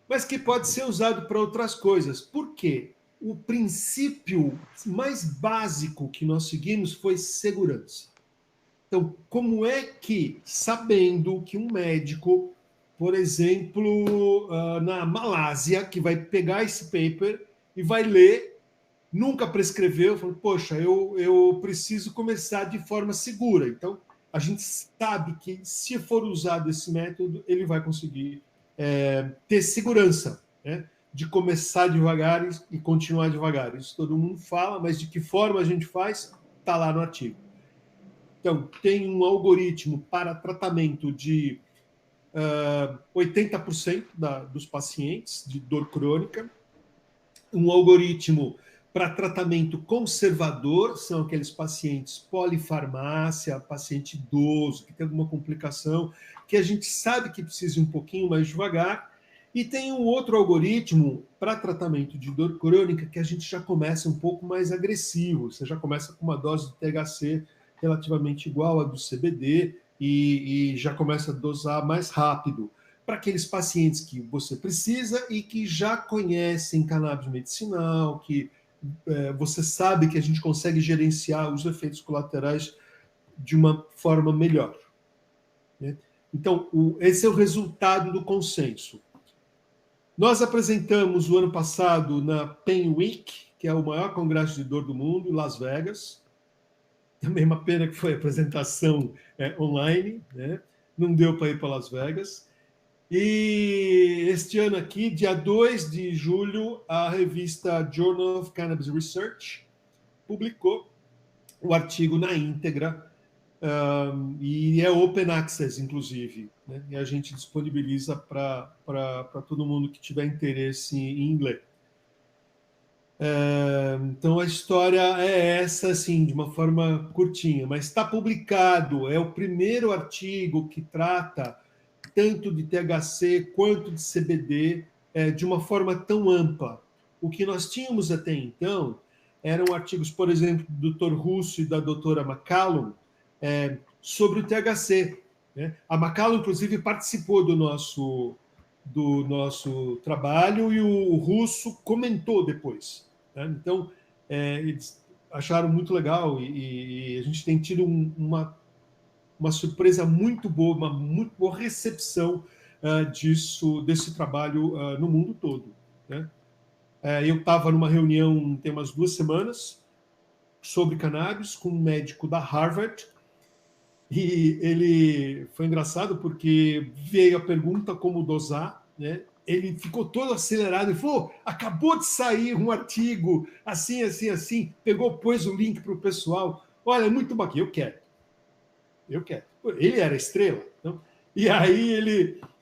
mas que pode ser usado para outras coisas. Por quê? O princípio mais básico que nós seguimos foi segurança. Então, como é que, sabendo que um médico, por exemplo, na Malásia, que vai pegar esse paper e vai ler, nunca prescreveu, falou, poxa, eu preciso começar de forma segura. Então, a gente sabe que, se for usado esse método, ele vai conseguir ter segurança, né, de começar devagar e continuar devagar. Isso todo mundo fala, mas de que forma a gente faz, está lá no artigo. Então, tem um algoritmo para tratamento de 80% dos pacientes de dor crônica, um algoritmo para tratamento conservador, são aqueles pacientes polifarmácia, paciente idoso, que tem alguma complicação, que a gente sabe que precisa ir um pouquinho mais devagar, e tem um outro algoritmo para tratamento de dor crônica que a gente já começa um pouco mais agressivo, você já começa com uma dose de THC relativamente igual à do CBD e já começa a dosar mais rápido, para aqueles pacientes que você precisa e que já conhecem cannabis medicinal, que você sabe que a gente consegue gerenciar os efeitos colaterais de uma forma melhor, né? Então, esse é o resultado do consenso. Nós apresentamos o ano passado na Pain Week, que é o maior congresso de dor do mundo, em Las Vegas. Também uma pena que foi a apresentação online, né? Não deu para ir para Las Vegas. E este ano aqui, dia 2 de julho, a revista Journal of Cannabis Research publicou o artigo na íntegra, e é open access, inclusive, né? E a gente disponibiliza para todo mundo que tiver interesse em ler. Então, a história é essa, assim, de uma forma curtinha, mas está publicado, é o primeiro artigo que trata tanto de THC quanto de CBD, de uma forma tão ampla. O que nós tínhamos até então eram artigos, por exemplo, do Dr. Russo e da doutora McCallum, sobre o THC, né? A McCallum, inclusive, participou do nosso do nosso trabalho e o russo comentou depois. Né? Então, eles acharam muito legal e a gente tem tido uma surpresa muito boa, uma muito boa recepção desse trabalho no mundo todo. Né? Eu estava numa reunião tem umas 2 semanas sobre cannabis com um médico da Harvard e ele foi engraçado porque veio a pergunta como dosar, né? Ele ficou todo acelerado e falou: acabou de sair um artigo assim, assim, assim. Pegou, pôs o link para o pessoal. Olha, é muito bacana, eu quero. Ele era estrela. Então, e aí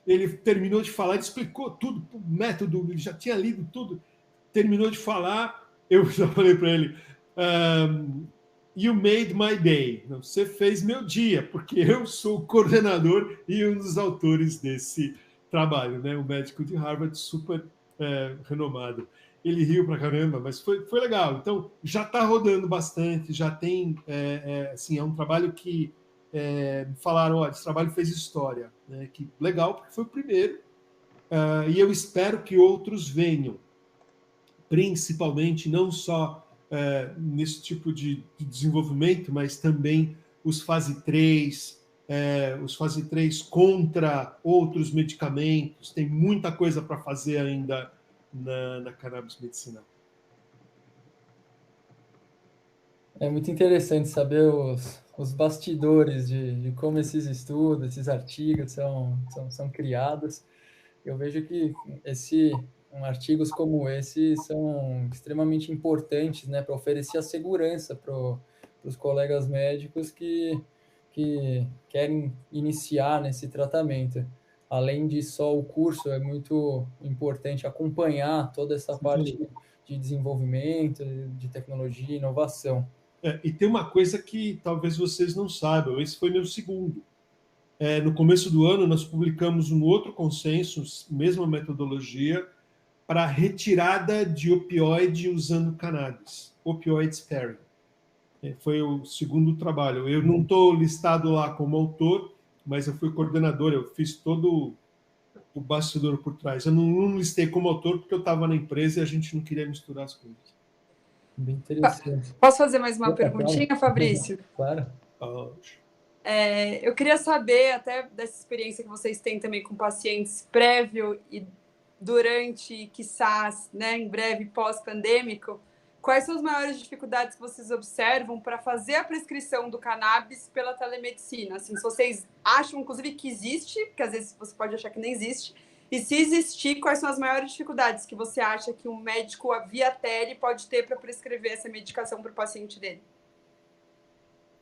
ele terminou de falar, ele explicou tudo, o método, ele já tinha lido tudo. Terminou de falar, eu já falei para ele: You made my day. Você fez meu dia, porque eu sou o coordenador e um dos autores desse trabalho, né? O médico de Harvard, super renomado. Ele riu pra caramba, mas foi legal. Então, já está rodando bastante, já tem... assim, é um trabalho que falaram, olha, esse trabalho fez história. Né? Que legal, porque foi o primeiro. E eu espero que outros venham. Principalmente, não só nesse tipo de desenvolvimento, mas também os fase 3, os fase 3 contra outros medicamentos. Tem muita coisa para fazer ainda na cannabis medicinal. É muito interessante saber os bastidores de como esses estudos, esses artigos são criados. Eu vejo que artigos como esse são extremamente importantes, né, para oferecer a segurança para os colegas médicos que querem iniciar nesse tratamento. Além de só o curso, é muito importante acompanhar toda essa parte de desenvolvimento, de tecnologia e inovação. E tem uma coisa que talvez vocês não saibam, esse foi meu segundo. No começo do ano, nós publicamos um outro consenso, mesma metodologia, para retirada de opioide usando cannabis, opioid sparing. Foi o segundo trabalho. Eu não estou listado lá como autor, mas eu fui coordenador, eu fiz todo o bastidor por trás. Eu não listei como autor porque eu estava na empresa e a gente não queria misturar as coisas. Bem interessante. Posso fazer mais uma perguntinha, Fabrício? Claro. Eu queria saber, até dessa experiência que vocês têm também com pacientes prévio e durante, quizás, né, em breve, pós-pandêmico, quais são as maiores dificuldades que vocês observam para fazer a prescrição do cannabis pela telemedicina? Assim, se vocês acham, inclusive, que existe, porque às vezes você pode achar que nem existe, e se existir, quais são as maiores dificuldades que você acha que um médico via tele pode ter para prescrever essa medicação para o paciente dele?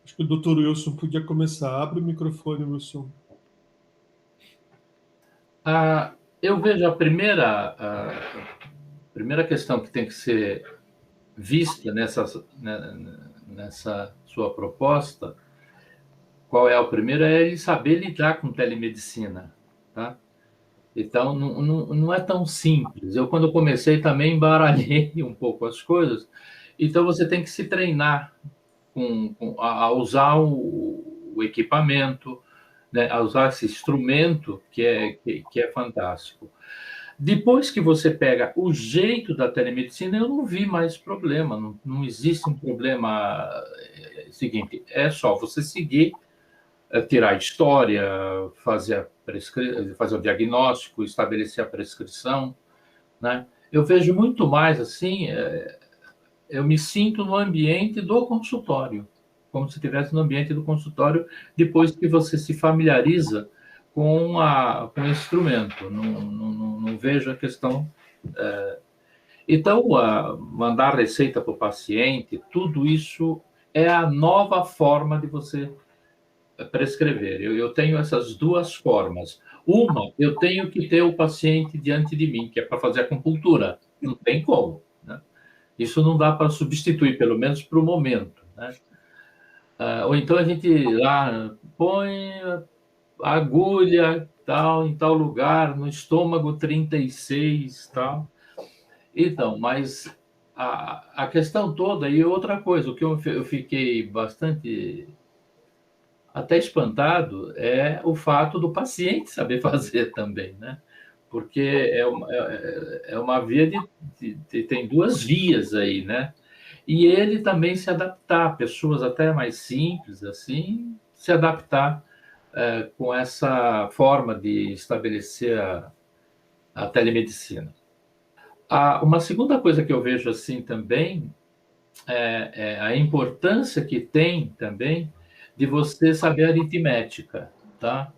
Acho que o Dr. Wilson podia começar. Abre o microfone, Wilson. Eu vejo a primeira questão que tem que ser vista nessa sua proposta, qual é o primeiro? É ele saber lidar com telemedicina, tá? Então, não é tão simples. Quando eu comecei, também embaralhei um pouco as coisas. Então, você tem que se treinar a usar o equipamento, né, a usar esse instrumento que é fantástico. Depois que você pega o jeito da telemedicina, eu não vi mais problema, não existe um problema seguinte, é só você seguir, tirar a história, fazer o diagnóstico, estabelecer a prescrição, né? Eu vejo muito mais assim, eu me sinto no ambiente do consultório, como se estivesse no ambiente do consultório, depois que você se familiariza com o instrumento. Não vejo a questão... Então, mandar receita para o paciente, tudo isso é a nova forma de você prescrever. Eu tenho essas duas formas. Uma, eu tenho que ter o paciente diante de mim, que é para fazer acupuntura. Não tem como, né? Isso não dá para substituir, pelo menos para o momento, né? Ou então a gente lá põe a agulha tal, em tal lugar, no estômago 36, tal. Então, mas a questão toda, e outra coisa, o que eu fiquei bastante até espantado é o fato do paciente saber fazer também, né? porque é uma via tem duas vias aí, né? E ele também se adaptar, pessoas até mais simples, assim, se adaptar com essa forma de estabelecer a telemedicina. Uma segunda coisa que eu vejo assim também é a importância que tem também de você saber aritmética, tá?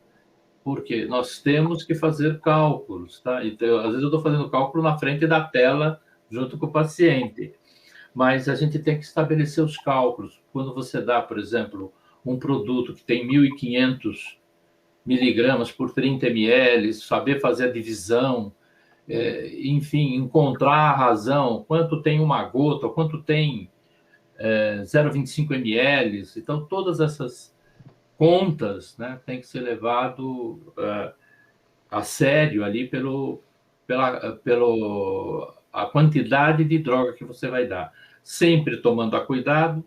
Porque nós temos que fazer cálculos, tá? Então, às vezes eu estou fazendo cálculo na frente da tela junto com o paciente, mas a gente tem que estabelecer os cálculos. Quando você dá, por exemplo, um produto que tem 1.500 miligramas por 30 ml, saber fazer a divisão, enfim, encontrar a razão, quanto tem uma gota, quanto tem 0,25 ml. Então, todas essas contas, né, tem que ser levado a sério ali pela a quantidade de droga que você vai dar. Sempre tomando cuidado,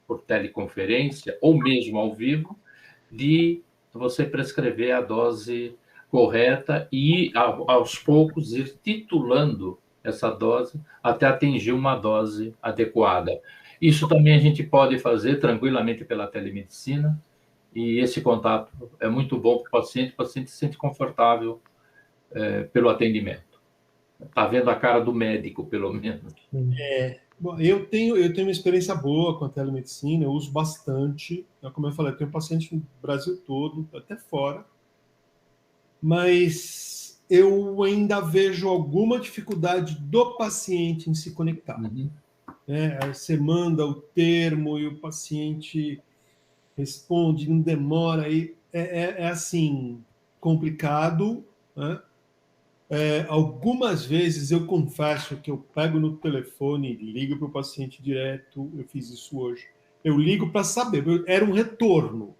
por teleconferência ou mesmo ao vivo, de você prescrever a dose correta e, aos poucos, ir titulando essa dose até atingir uma dose adequada. Isso também a gente pode fazer tranquilamente pela telemedicina, e esse contato é muito bom para o paciente se sente confortável pelo atendimento. Está vendo a cara do médico, pelo menos. Bom, eu tenho uma experiência boa com a telemedicina, eu uso bastante. Como eu falei, eu tenho paciente no Brasil todo, até fora. Mas eu ainda vejo alguma dificuldade do paciente em se conectar. Uhum. Você manda o termo e o paciente responde, não demora. É assim, complicado, né? Algumas vezes eu confesso que eu pego no telefone, ligo para o paciente direto, eu fiz isso hoje. Eu ligo para saber, era um retorno.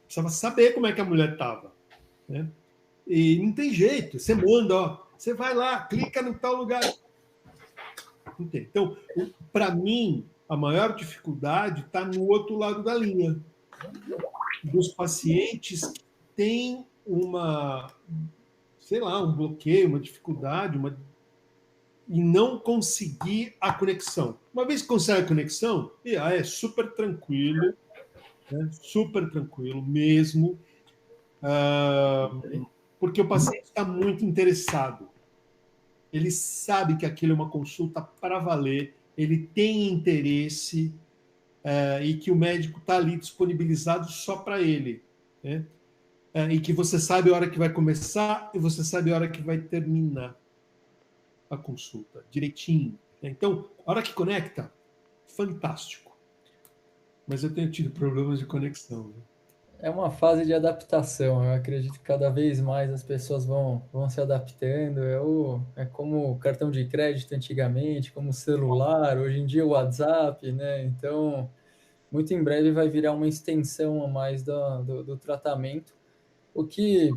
Precisava saber como é que a mulher estava. Né? E não tem jeito, você manda, você vai lá, clica no tal lugar. Então, para mim, a maior dificuldade está no outro lado da linha. Dos pacientes que têm um bloqueio, uma dificuldade, e não conseguir a conexão. Uma vez que consegue a conexão, é super tranquilo, né? Super tranquilo mesmo, porque o paciente está muito interessado. Ele sabe que aquilo é uma consulta para valer, ele tem interesse e que o médico está ali disponibilizado só para ele, né? E que você sabe a hora que vai começar e você sabe a hora que vai terminar a consulta, direitinho. Então, a hora que conecta, fantástico. Mas eu tenho tido problemas de conexão. Né? É uma fase de adaptação. Eu acredito que cada vez mais as pessoas vão se adaptando. É como o cartão de crédito antigamente, como o celular, hoje em dia o WhatsApp, né? Então, muito em breve vai virar uma extensão a mais do tratamento, o que,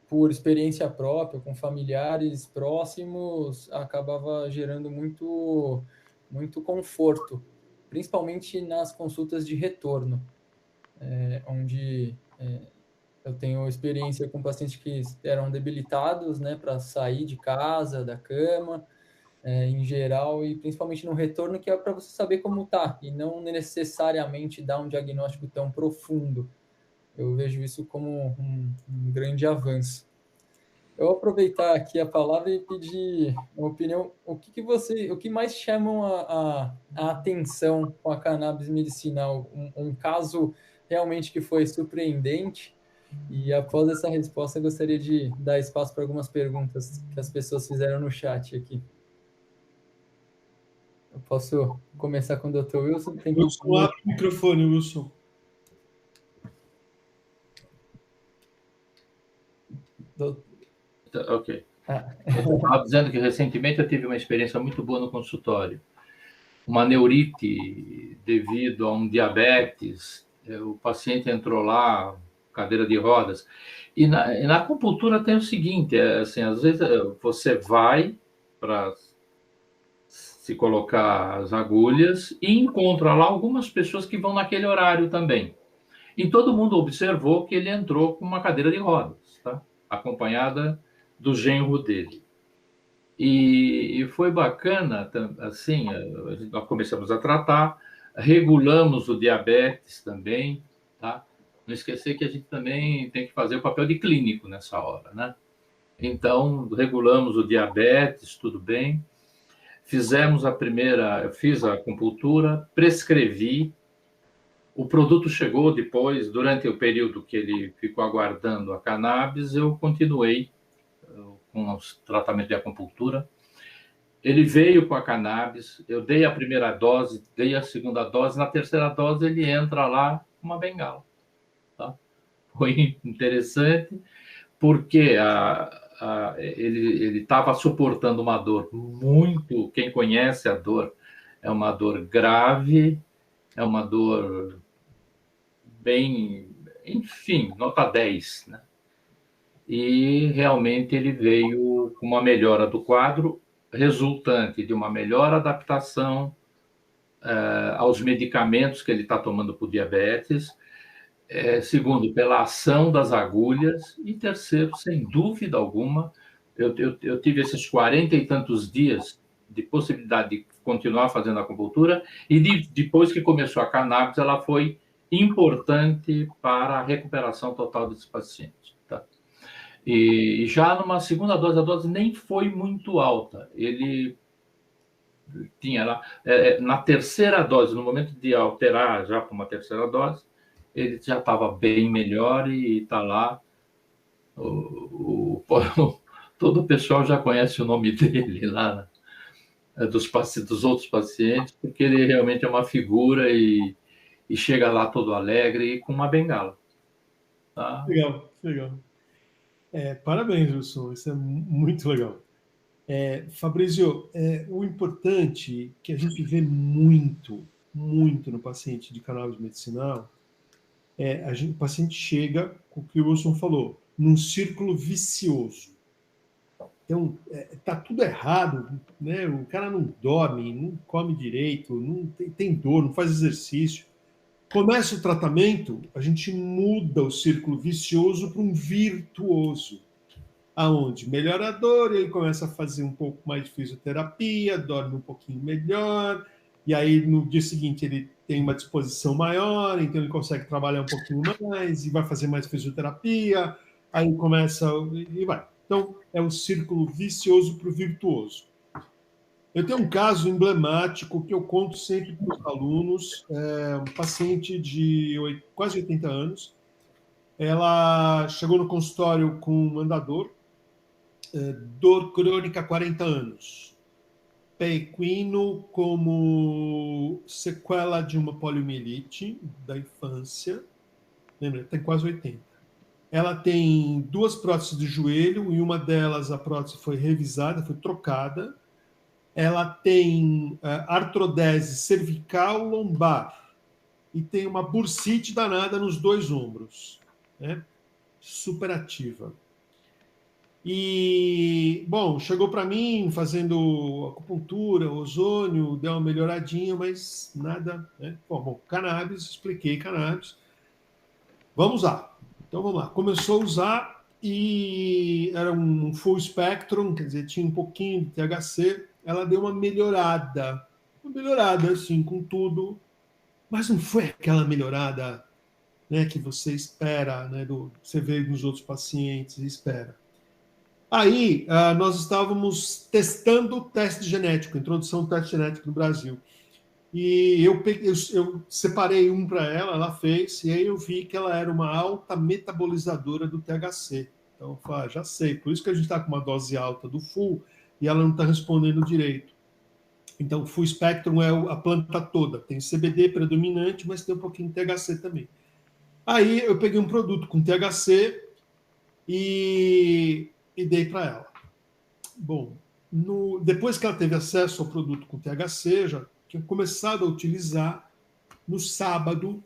por experiência própria, com familiares próximos, acabava gerando muito conforto, principalmente nas consultas de retorno, onde eu tenho experiência com pacientes que eram debilitados, né, para sair de casa, da cama, em geral, e principalmente no retorno, que é para você saber como tá, e não necessariamente dar um diagnóstico tão profundo. Eu vejo isso como um grande avanço. Eu vou aproveitar aqui a palavra e pedir uma opinião. O que mais chamam a atenção com a cannabis medicinal? Um caso realmente que foi surpreendente. E após essa resposta, eu gostaria de dar espaço para algumas perguntas que as pessoas fizeram no chat aqui. Eu posso começar com o Dr. Wilson? Wilson, abre o microfone, Wilson. Ok. Eu estava dizendo que recentemente eu tive uma experiência muito boa no consultório. Uma neurite devido a um diabetes. O paciente entrou lá, cadeira de rodas. E na acupuntura tem o seguinte, assim, às vezes você vai para se colocar as agulhas e encontra lá algumas pessoas que vão naquele horário também. E todo mundo observou que ele entrou com uma cadeira de rodas, tá? acompanhada do genro dele. E foi bacana, assim, nós começamos a tratar, regulamos o diabetes também, tá? Não esquecer que a gente também tem que fazer o papel de clínico nessa hora, né? Então, regulamos o diabetes, tudo bem. Eu fiz a acupuntura, prescrevi. O produto chegou depois, durante o período que ele ficou aguardando a cannabis, eu continuei com os tratamentos de acupuntura. Ele veio com a cannabis, eu dei a primeira dose, dei a segunda dose, na terceira dose ele entra lá com uma bengala. Tá? Foi interessante, porque ele estava suportando uma dor muito... Quem conhece a dor, é uma dor grave, é uma dor bem... Enfim, nota 10, né? E realmente ele veio com uma melhora do quadro, resultante de uma melhor adaptação aos medicamentos que ele está tomando por diabetes, segundo, pela ação das agulhas, e terceiro, sem dúvida alguma, eu tive esses 40 e tantos dias de possibilidade de continuar fazendo acupuntura, e depois que começou a cannabis, ela foi importante para a recuperação total desses pacientes. Tá? E já numa segunda dose, a dose nem foi muito alta. Ele tinha lá, na terceira dose, no momento de alterar já para uma terceira dose, ele já estava bem melhor e está lá. Todo o pessoal já conhece o nome dele lá, né? dos outros pacientes, porque ele realmente é uma figura e chega lá todo alegre e com uma bengala. Tá? Legal, legal. Parabéns, Wilson, isso é muito legal. Fabrício, o importante que a gente vê muito no paciente de cannabis medicinal o paciente chega, com o que o Wilson falou, num círculo vicioso. Então, tá tudo errado, né? O cara não dorme, não come direito, não tem dor, não faz exercício. Começa o tratamento, a gente muda o círculo vicioso para um virtuoso. Aonde melhora a dor, ele começa a fazer um pouco mais de fisioterapia, dorme um pouquinho melhor, e aí no dia seguinte ele tem uma disposição maior, então ele consegue trabalhar um pouquinho mais, e vai fazer mais fisioterapia, aí começa e vai. Então, é um círculo vicioso para o virtuoso. Eu tenho um caso emblemático que eu conto sempre para os alunos, um paciente de quase 80 anos, ela chegou no consultório com um andador, dor crônica há 40 anos. Pé equino como sequela de uma poliomielite da infância. Lembra, tem quase 80. Ela tem 2 próteses de joelho, e uma delas a prótese foi revisada, foi trocada. Ela tem artrodese cervical lombar e tem uma bursite danada nos 2 ombros. Né? Super ativa. E, bom, chegou para mim fazendo acupuntura, ozônio, deu uma melhoradinha, mas nada, né? Bom, cannabis, expliquei cannabis. Vamos lá. Então, vamos lá. Começou a usar e era um full spectrum, quer dizer, tinha um pouquinho de THC. Ela deu uma melhorada, assim, com tudo, mas não foi aquela melhorada, né, que você espera, né, você vê nos outros pacientes e espera. Aí, nós estávamos testando o teste genético, introdução do teste genético no Brasil. E eu separei um para ela, ela fez, e aí eu vi que ela era uma alta metabolizadora do THC. Então, eu falei, já sei, por isso que a gente está com uma dose alta do full e ela não está respondendo direito. Então, o full spectrum é a planta toda. Tem CBD predominante, mas tem um pouquinho de THC também. Aí, eu peguei um produto com THC e dei para ela. Bom, depois que ela teve acesso ao produto com THC, já tinha começado a utilizar. No sábado,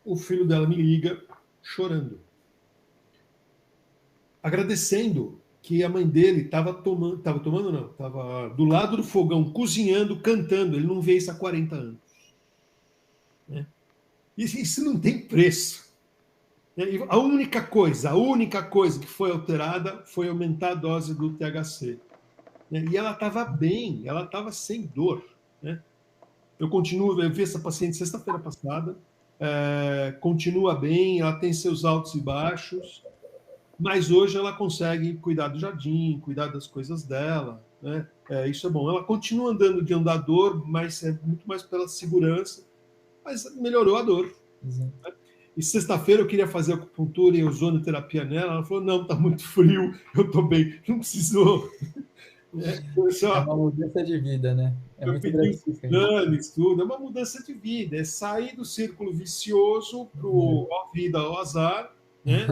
o filho dela me liga chorando, agradecendo que a mãe dele estava do lado do fogão, cozinhando, cantando. Ele não vê isso há 40 anos. Né? Isso não tem preço. A única coisa que foi alterada foi aumentar a dose do THC. E ela estava bem, ela estava sem dor. Né? Eu vi essa paciente sexta-feira passada, continua bem, ela tem seus altos e baixos, mas hoje ela consegue cuidar do jardim, cuidar das coisas dela. Né? Isso é bom. Ela continua andando de andador, mas é muito mais pela segurança, mas melhorou a dor. Exato. E sexta-feira eu queria fazer acupuntura e ozonoterapia nela. Ela falou: não, tá muito frio, eu estou bem, não precisou. É uma mudança de vida, né? É eu muito pedi gratificante. exames, tudo. É uma mudança de vida, é sair do círculo vicioso para a vida ao azar, né?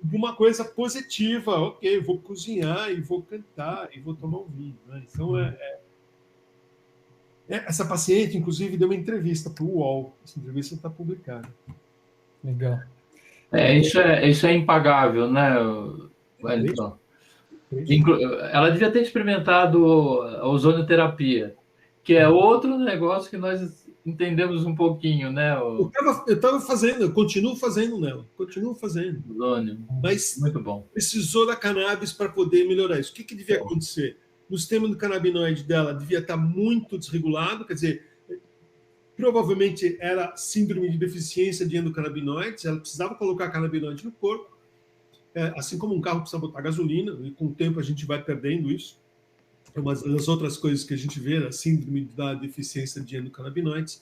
De uma coisa positiva. Ok, vou cozinhar e vou cantar e vou tomar um vinho. Né? Então, essa paciente, inclusive, deu uma entrevista para o UOL. Essa entrevista está publicada. Legal. Isso é impagável, né, Wellington? Ela devia ter experimentado a ozonoterapia, que é outro negócio que nós entendemos um pouquinho, né? Eu estava fazendo, eu continuo fazendo nela, Ozônio. Mas muito bom. Precisou da cannabis para poder melhorar isso. O que devia acontecer? No sistema do canabinoide dela devia estar muito desregulado, quer dizer, provavelmente era síndrome de deficiência de endocannabinoides, ela precisava colocar canabinoide no corpo, assim como um carro precisa botar gasolina, e com o tempo a gente vai perdendo isso. É uma das outras coisas que a gente vê, a síndrome da deficiência de endocannabinoides.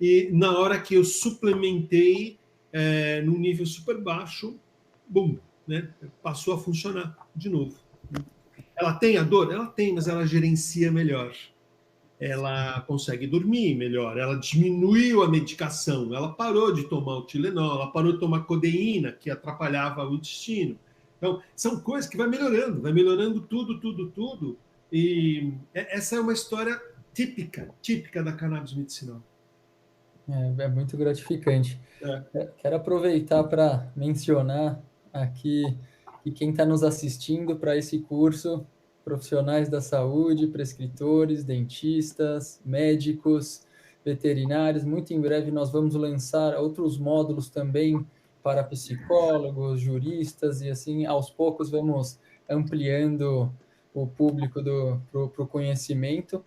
E na hora que eu suplementei num nível super baixo, bum, né, passou a funcionar de novo. Ela tem a dor? Ela tem, mas ela gerencia melhor. Ela consegue dormir melhor, ela diminuiu a medicação, ela parou de tomar o Tilenol, ela parou de tomar codeína, que atrapalhava o intestino. Então, são coisas que vai melhorando tudo. E essa é uma história típica da cannabis medicinal. É muito gratificante. Quero aproveitar para mencionar aqui que quem está nos assistindo para esse curso, profissionais da saúde, prescritores, dentistas, médicos, veterinários, muito em breve nós vamos lançar outros módulos também para psicólogos, juristas, e assim, aos poucos vamos ampliando o público para o conhecimento.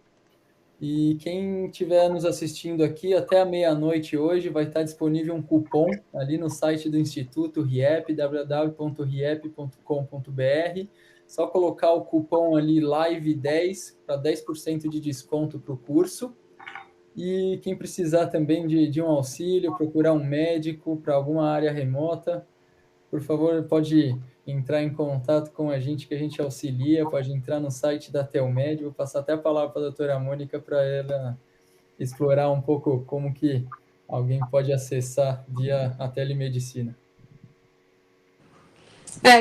E quem estiver nos assistindo aqui, até a meia-noite hoje, vai estar disponível um cupom ali no site do Instituto RIEP, www.riep.com.br. Só colocar o cupom ali LIVE10 para 10% de desconto para o curso. E quem precisar também de um auxílio, procurar um médico para alguma área remota, por favor, pode entrar em contato com a gente, que a gente auxilia, pode entrar no site da Telmed, vou passar até a palavra para a doutora Mônica para ela explorar um pouco como que alguém pode acessar via a telemedicina.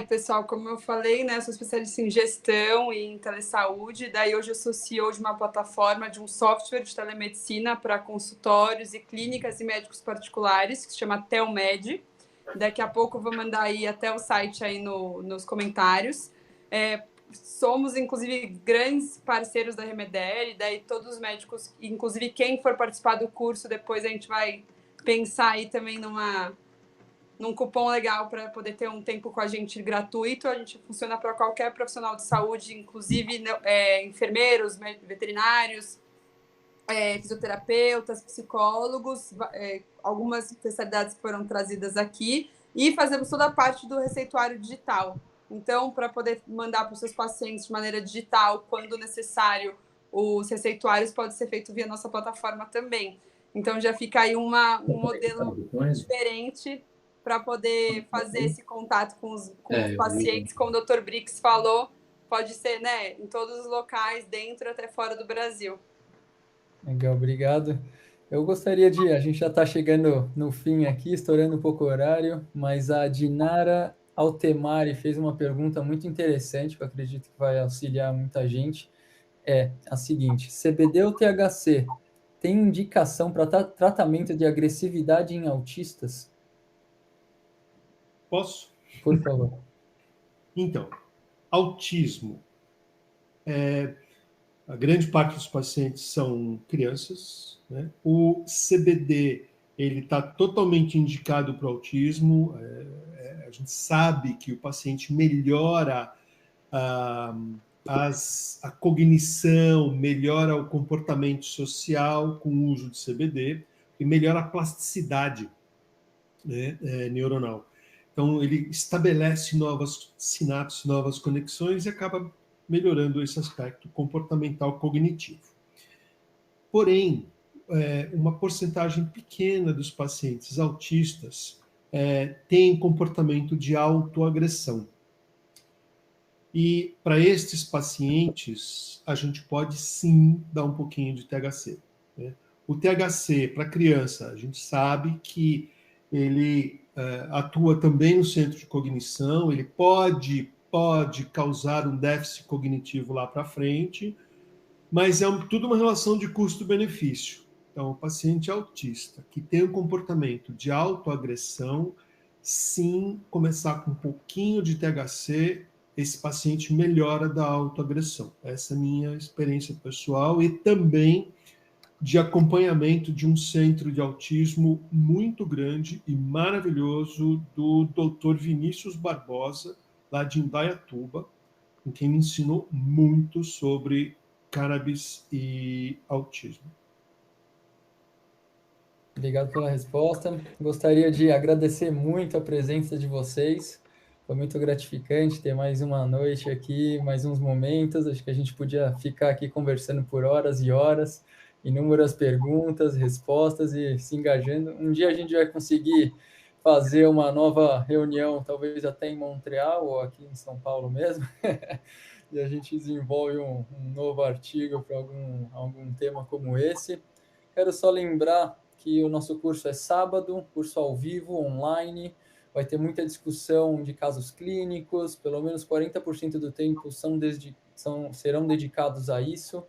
Pessoal, como eu falei, né, eu sou especialista em gestão e em telesaúde, daí hoje eu sou CEO de uma plataforma, de um software de telemedicina para consultórios e clínicas e médicos particulares, que se chama Telmed. Daqui a pouco eu vou mandar aí até o site aí nos comentários. Somos, inclusive, grandes parceiros da Remedere, daí todos os médicos, inclusive quem for participar do curso, depois a gente vai pensar aí também num cupom legal para poder ter um tempo com a gente gratuito. A gente funciona para qualquer profissional de saúde, inclusive enfermeiros, veterinários, fisioterapeutas, psicólogos, algumas especialidades que foram trazidas aqui, e fazemos toda a parte do receituário digital. Então, para poder mandar para os seus pacientes de maneira digital, quando necessário, os receituários pode ser feito via nossa plataforma também. Então, já fica aí um modelo diferente para poder fazer esse contato com os pacientes, como o Dr. Brix falou, pode ser, né, em todos os locais, dentro até fora do Brasil. Legal, obrigado. Eu gostaria a gente já está chegando no fim aqui, estourando um pouco o horário, mas a Dinara Altemari fez uma pergunta muito interessante, que eu acredito que vai auxiliar muita gente. É a seguinte: CBD ou THC tem indicação para tratamento de agressividade em autistas? Posso? Por favor. Então, autismo. A grande parte dos pacientes são crianças, né? O CBD ele está totalmente indicado para o autismo. a gente sabe que o paciente melhora a cognição, melhora o comportamento social com o uso de CBD e melhora a plasticidade, né, neuronal. Então, ele estabelece novas sinapses, novas conexões e acaba melhorando esse aspecto comportamental cognitivo. Porém, uma porcentagem pequena dos pacientes autistas tem comportamento de autoagressão. E para estes pacientes, a gente pode sim dar um pouquinho de THC, né? O THC para criança, a gente sabe que ele atua também no centro de cognição, ele pode causar um déficit cognitivo lá para frente, mas é tudo uma relação de custo-benefício. Então, o paciente autista que tem um comportamento de autoagressão, sim, começar com um pouquinho de THC, esse paciente melhora da autoagressão. Essa é a minha experiência pessoal e também de acompanhamento de um centro de autismo muito grande e maravilhoso do Dr. Vinícius Barbosa, lá de Indaiatuba, com quem me ensinou muito sobre cannabis e autismo. Obrigado pela resposta. Gostaria de agradecer muito a presença de vocês. Foi muito gratificante ter mais uma noite aqui, mais uns momentos. Acho que a gente podia ficar aqui conversando por horas e horas, inúmeras perguntas, respostas e se engajando. Um dia a gente vai conseguir fazer uma nova reunião, talvez até em Montreal ou aqui em São Paulo mesmo, e a gente desenvolve um novo artigo para algum tema como esse. Quero só lembrar que o nosso curso é sábado, curso ao vivo, online. Vai ter muita discussão de casos clínicos, pelo menos 40% do tempo serão dedicados a isso.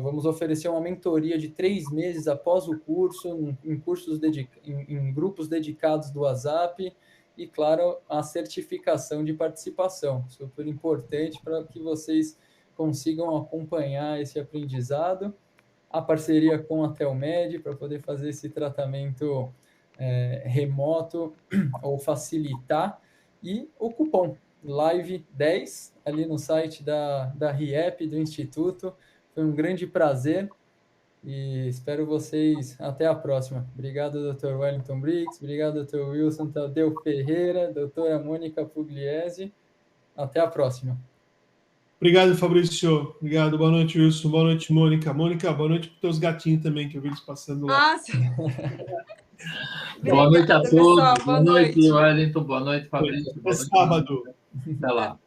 Vamos oferecer uma mentoria de 3 meses após o curso, em grupos dedicados do WhatsApp, e, claro, a certificação de participação, super importante para que vocês consigam acompanhar esse aprendizado. A parceria com a Telmed para poder fazer esse tratamento remoto ou facilitar, e o cupom LIVE10 ali no site da RIEP, do Instituto. Foi um grande prazer e espero vocês até a próxima. Obrigado, Dr. Wellington Briggs, obrigado, Dr. Wilson Tadeu Ferreira, doutora Mônica Pugliese. Até a próxima. Obrigado, Fabrício. Obrigado. Boa noite, Wilson. Boa noite, Mônica. Mônica, boa noite para os teus gatinhos também, que eu vi eles passando lá. Ah, sim. Boa noite a todos. Pessoal, boa noite, Wellington. Boa noite, Fabrício. Até sábado. Até lá.